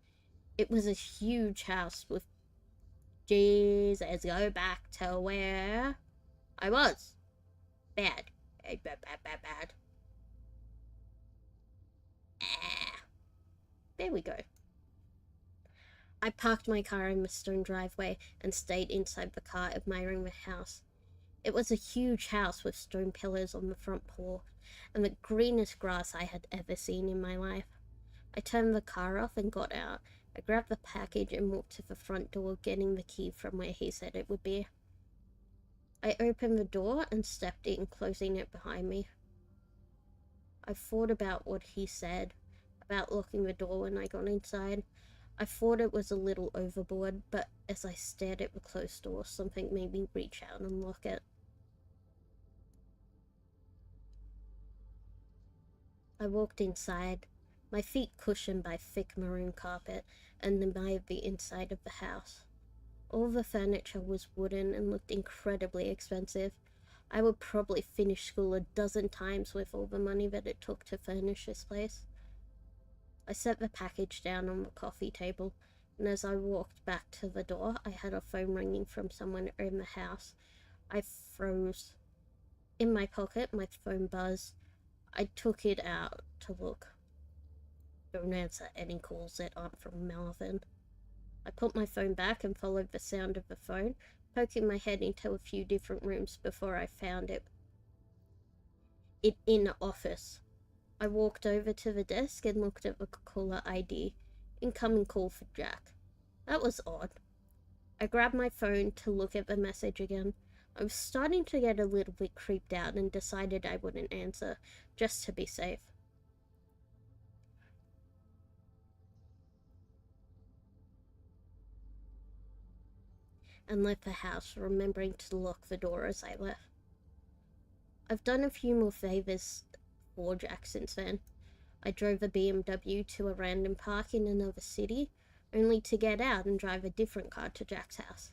It was a huge house with... Jesus, go back to where I was. Bad. Bad. There we go. I parked my car in the stone driveway and stayed inside the car, admiring the house. It was a huge house with stone pillars on the front porch and the greenest grass I had ever seen in my life. I turned the car off and got out. I grabbed the package and walked to the front door, getting the key from where he said it would be. I opened the door and stepped in, closing it behind me. I thought about what he said about locking the door when I got inside. I thought it was a little overboard, but as I stared at the closed door, something made me reach out and lock it. I walked inside, my feet cushioned by thick maroon carpet, and admired the inside of the house. All the furniture was wooden and looked incredibly expensive. I would probably finish school a dozen times with all the money that it took to furnish this place. I set the package down on the coffee table, and as I walked back to the door, I had a phone ringing from someone in the house. I froze. In my pocket, my phone buzzed. I took it out to look. Don't answer any calls that aren't from Melvin. I put my phone back and followed the sound of the phone, poking my head into a few different rooms before I found it in the office. I walked over to the desk and looked at the caller ID. Incoming call for Jack. That was odd. I grabbed my phone to look at the message again. I was starting to get a little bit creeped out and decided I wouldn't answer, just to be safe. And left the house, remembering to lock the door as I left. I've done a few more favors for Jack since then. I drove a BMW to a random park in another city, only to get out and drive a different car to Jack's house.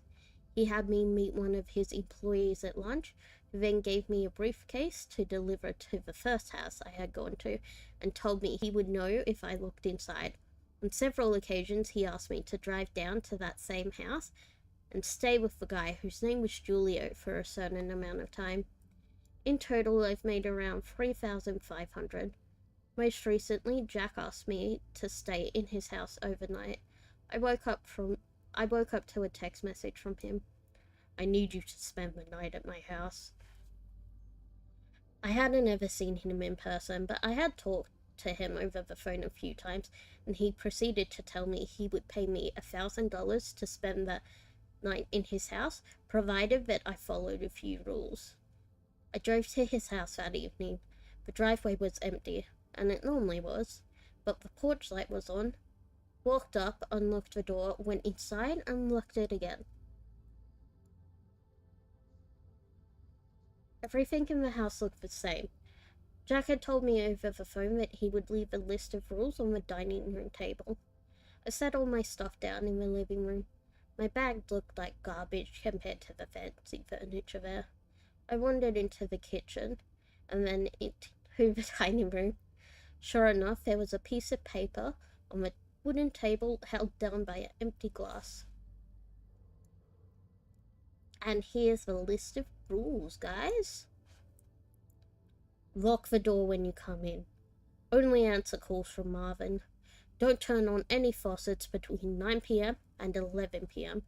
He had me meet one of his employees at lunch, who then gave me a briefcase to deliver to the first house I had gone to, and told me he would know if I looked inside. On several occasions, he asked me to drive down to that same house and stay with the guy whose name was Julio for a certain amount of time. In total, I've made around 3,500. Most recently, Jack asked me to stay in his house overnight. I woke up to a text message from him. I need you to spend the night at my house. I hadn't ever seen him in person, but I had talked to him over the phone a few times, and he proceeded to tell me he would pay me $1,000 to spend the night in his house, provided that I followed a few rules. I drove to his house that evening. The driveway was empty, and it normally was, but the porch light was on. Walked up, unlocked the door, went inside, and locked it again. Everything in the house looked the same. Jack had told me over the phone that he would leave a list of rules on the dining room table. I set all my stuff down in the living room. My bag looked like garbage compared to the fancy furniture there. I wandered into the kitchen, and then into the dining room. Sure enough, there was a piece of paper on the wooden table held down by an empty glass. And here's the list of rules, guys. Lock the door when you come in. Only answer calls from Marvin. Don't turn on any faucets between 9 p.m. and 11 p.m.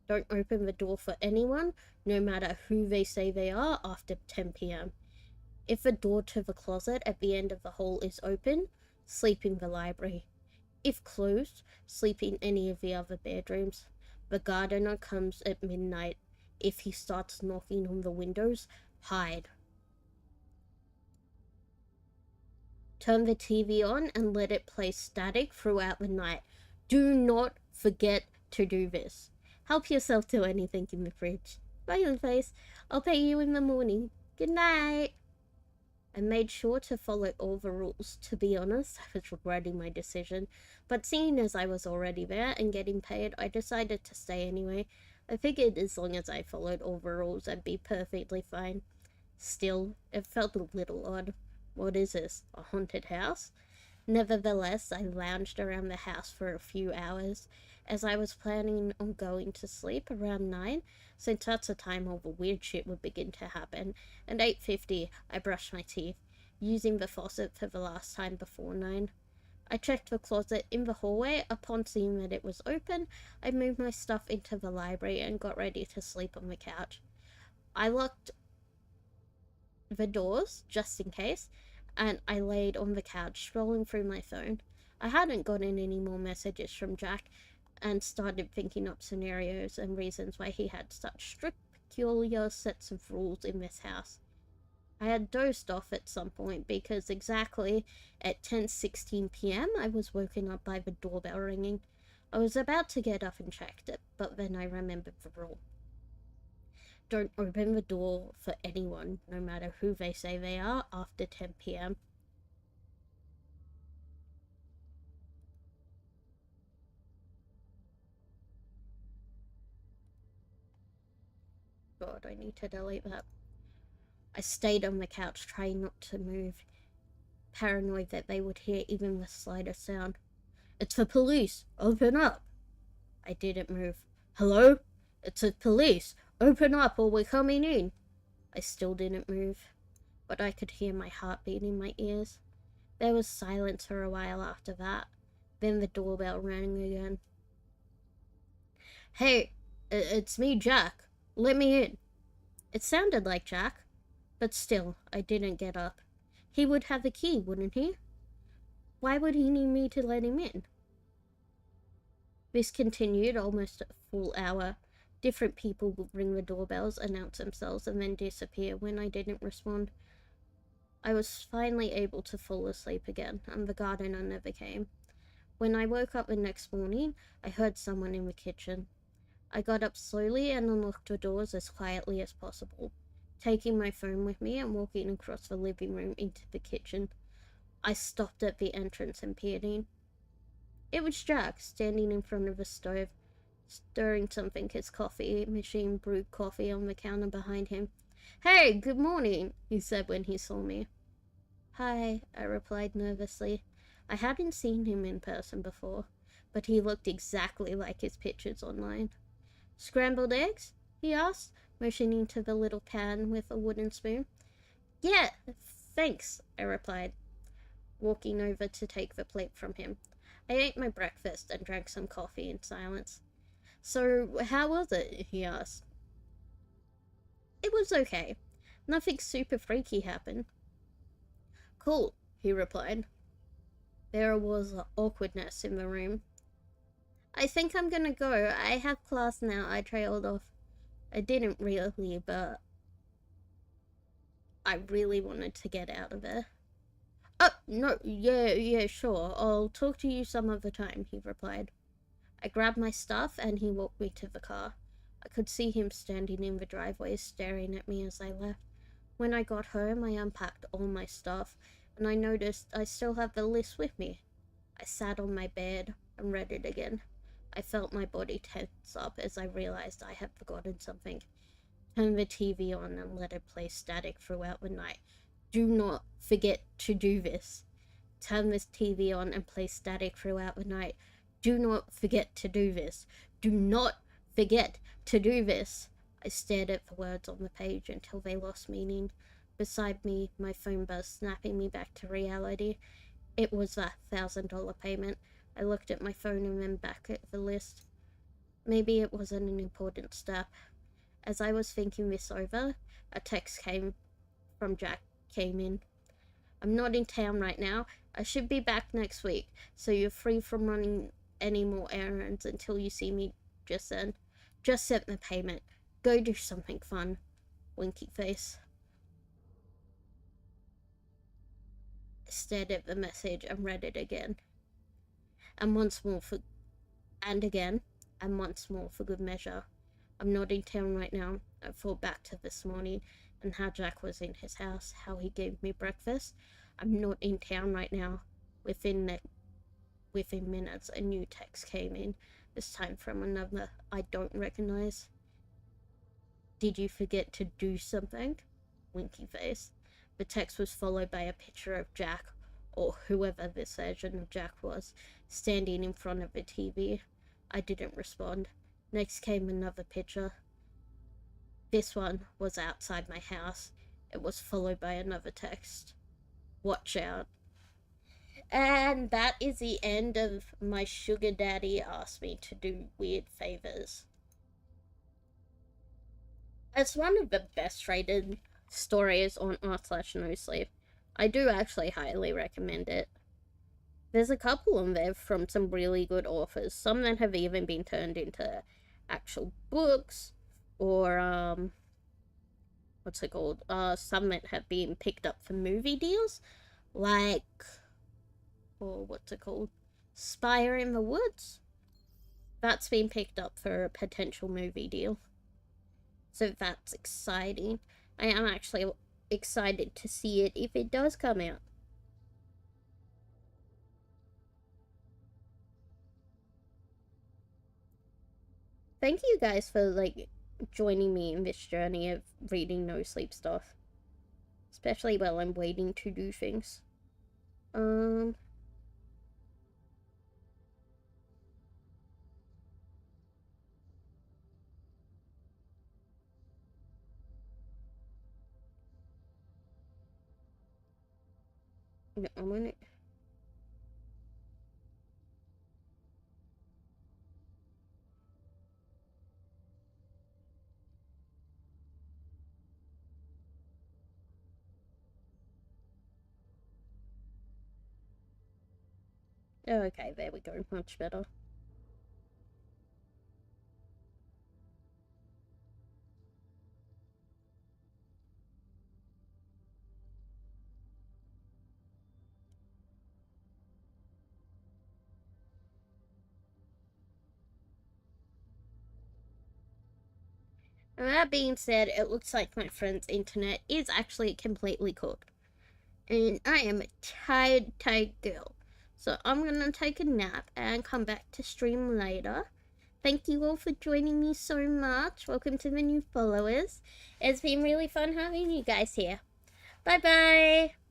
Don't open the door for anyone, no matter who they say they are, after 10 p.m. If the door to the closet at the end of the hall is open, sleep in the library. If closed, sleep in any of the other bedrooms. The gardener comes at midnight. If he starts knocking on the windows, hide. Turn the TV on and let it play static throughout the night. Do not forget to do this. Help yourself to anything in the fridge. Smiley face. I'll pay you in the morning. Good night. I made sure to follow all the rules. To be honest, I was regretting my decision, but seeing as I was already there and getting paid, I decided to stay anyway. I figured as long as I followed all the rules, I'd be perfectly fine. Still, it felt a little odd. What is this, a haunted house? Nevertheless, I lounged around the house for a few hours, as I was planning on going to sleep around 9, since that's the time all the weird shit would begin to happen. At 8:50, I brushed my teeth, using the faucet for the last time before 9. I checked the closet in the hallway. Upon seeing that it was open, I moved my stuff into the library and got ready to sleep on the couch. I locked the doors, just in case, and I laid on the couch, scrolling through my phone. I hadn't gotten any more messages from Jack, and started thinking up scenarios and reasons why he had such strict, peculiar sets of rules in this house. I had dozed off at some point because exactly at 10:16 p.m. I was woken up by the doorbell ringing. I was about to get up and check it, but then I remembered the rule. Don't open the door for anyone, no matter who they say they are, after 10 p.m. God, I need to delete that. I stayed on the couch, trying not to move, paranoid that they would hear even the slightest sound. It's the police! Open up! I didn't move. Hello? It's the police! Open up or we're coming in! I still didn't move, but I could hear my heartbeat in my ears. There was silence for a while after that. Then the doorbell rang again. Hey, it's me, Jack. Let me in. It sounded like Jack, but still, I didn't get up. He would have the key, wouldn't he? Why would he need me to let him in? This continued almost a full hour. Different people would ring the doorbells, announce themselves, and then disappear when I didn't respond. I was finally able to fall asleep again, and the gardener never came. When I woke up the next morning, I heard someone in the kitchen. I got up slowly and unlocked the doors as quietly as possible, taking my phone with me and walking across the living room into the kitchen. I stopped at the entrance and peered in. It was Jack, standing in front of the stove, stirring something. His coffee machine brewed coffee on the counter behind him. Hey, good morning, he said when he saw me. Hi, I replied nervously. I hadn't seen him in person before, but he looked exactly like his pictures online. Scrambled eggs? He asked, motioning to the little pan with a wooden spoon. Yeah, thanks, I replied, walking over to take the plate from him. I ate my breakfast and drank some coffee in silence. So, how was it? He asked. It was okay. Nothing super freaky happened. Cool, he replied. There was awkwardness in the room. I think I'm gonna go. I have class now, I trailed off. I didn't really, but I really wanted to get out of there. Oh, no, yeah, sure. I'll talk to you some other time, he replied. I grabbed my stuff and he walked me to the car. I could see him standing in the driveway staring at me as I left. When I got home, I unpacked all my stuff and I noticed I still have the list with me. I sat on my bed and read it again. I felt my body tense up as I realized I had forgotten something. Turn the TV on and let it play static throughout the night. Do not forget to do this. Turn this TV on and play static throughout the night. Do not forget to do this. Do not forget to do this. I stared at the words on the page until they lost meaning. Beside me, my phone buzzed, snapping me back to reality. It was that $1,000 payment. I looked at my phone and then back at the list. Maybe it wasn't an important step. As I was thinking this over, a text from Jack came in. I'm not in town right now. I should be back next week, so you're free from running any more errands until you see me just then. Just sent the payment. Go do something fun. Winky face. I stared at the message and read it again. And once more for good measure. I'm not in town right now. I thought back to this morning and how Jack was in his house, how he gave me breakfast. I'm not in town right now. Within minutes, a new text came in, this time from a number I don't recognize. Did you forget to do something? Winky face. The text was followed by a picture of Jack, or whoever this version of Jack was, standing in front of the TV. I didn't respond. Next came another picture. This one was outside my house. It was followed by another text. Watch out. And that is the end of my sugar daddy asked me to do weird favors. It's one of the best rated stories on r/nosleep. I do actually highly recommend it. There's a couple on there from some really good authors, some that have even been turned into actual books, or what's it called? Some that have been picked up for movie deals, like, or what's it called? Spire in the Woods. That's been picked up for a potential movie deal. So that's exciting. I am actually excited to see it if it does come out. Thank you guys for, like, joining me in this journey of reading No Sleep stuff. Especially while I'm waiting to do things. No, I'm gonna... Okay, there we go. Much better. And that being said, it looks like my friend's internet is actually completely cooked. And I am a tired girl. So I'm gonna take a nap and come back to stream later. Thank you all for joining me so much. Welcome to the new followers. It's been really fun having you guys here. Bye bye!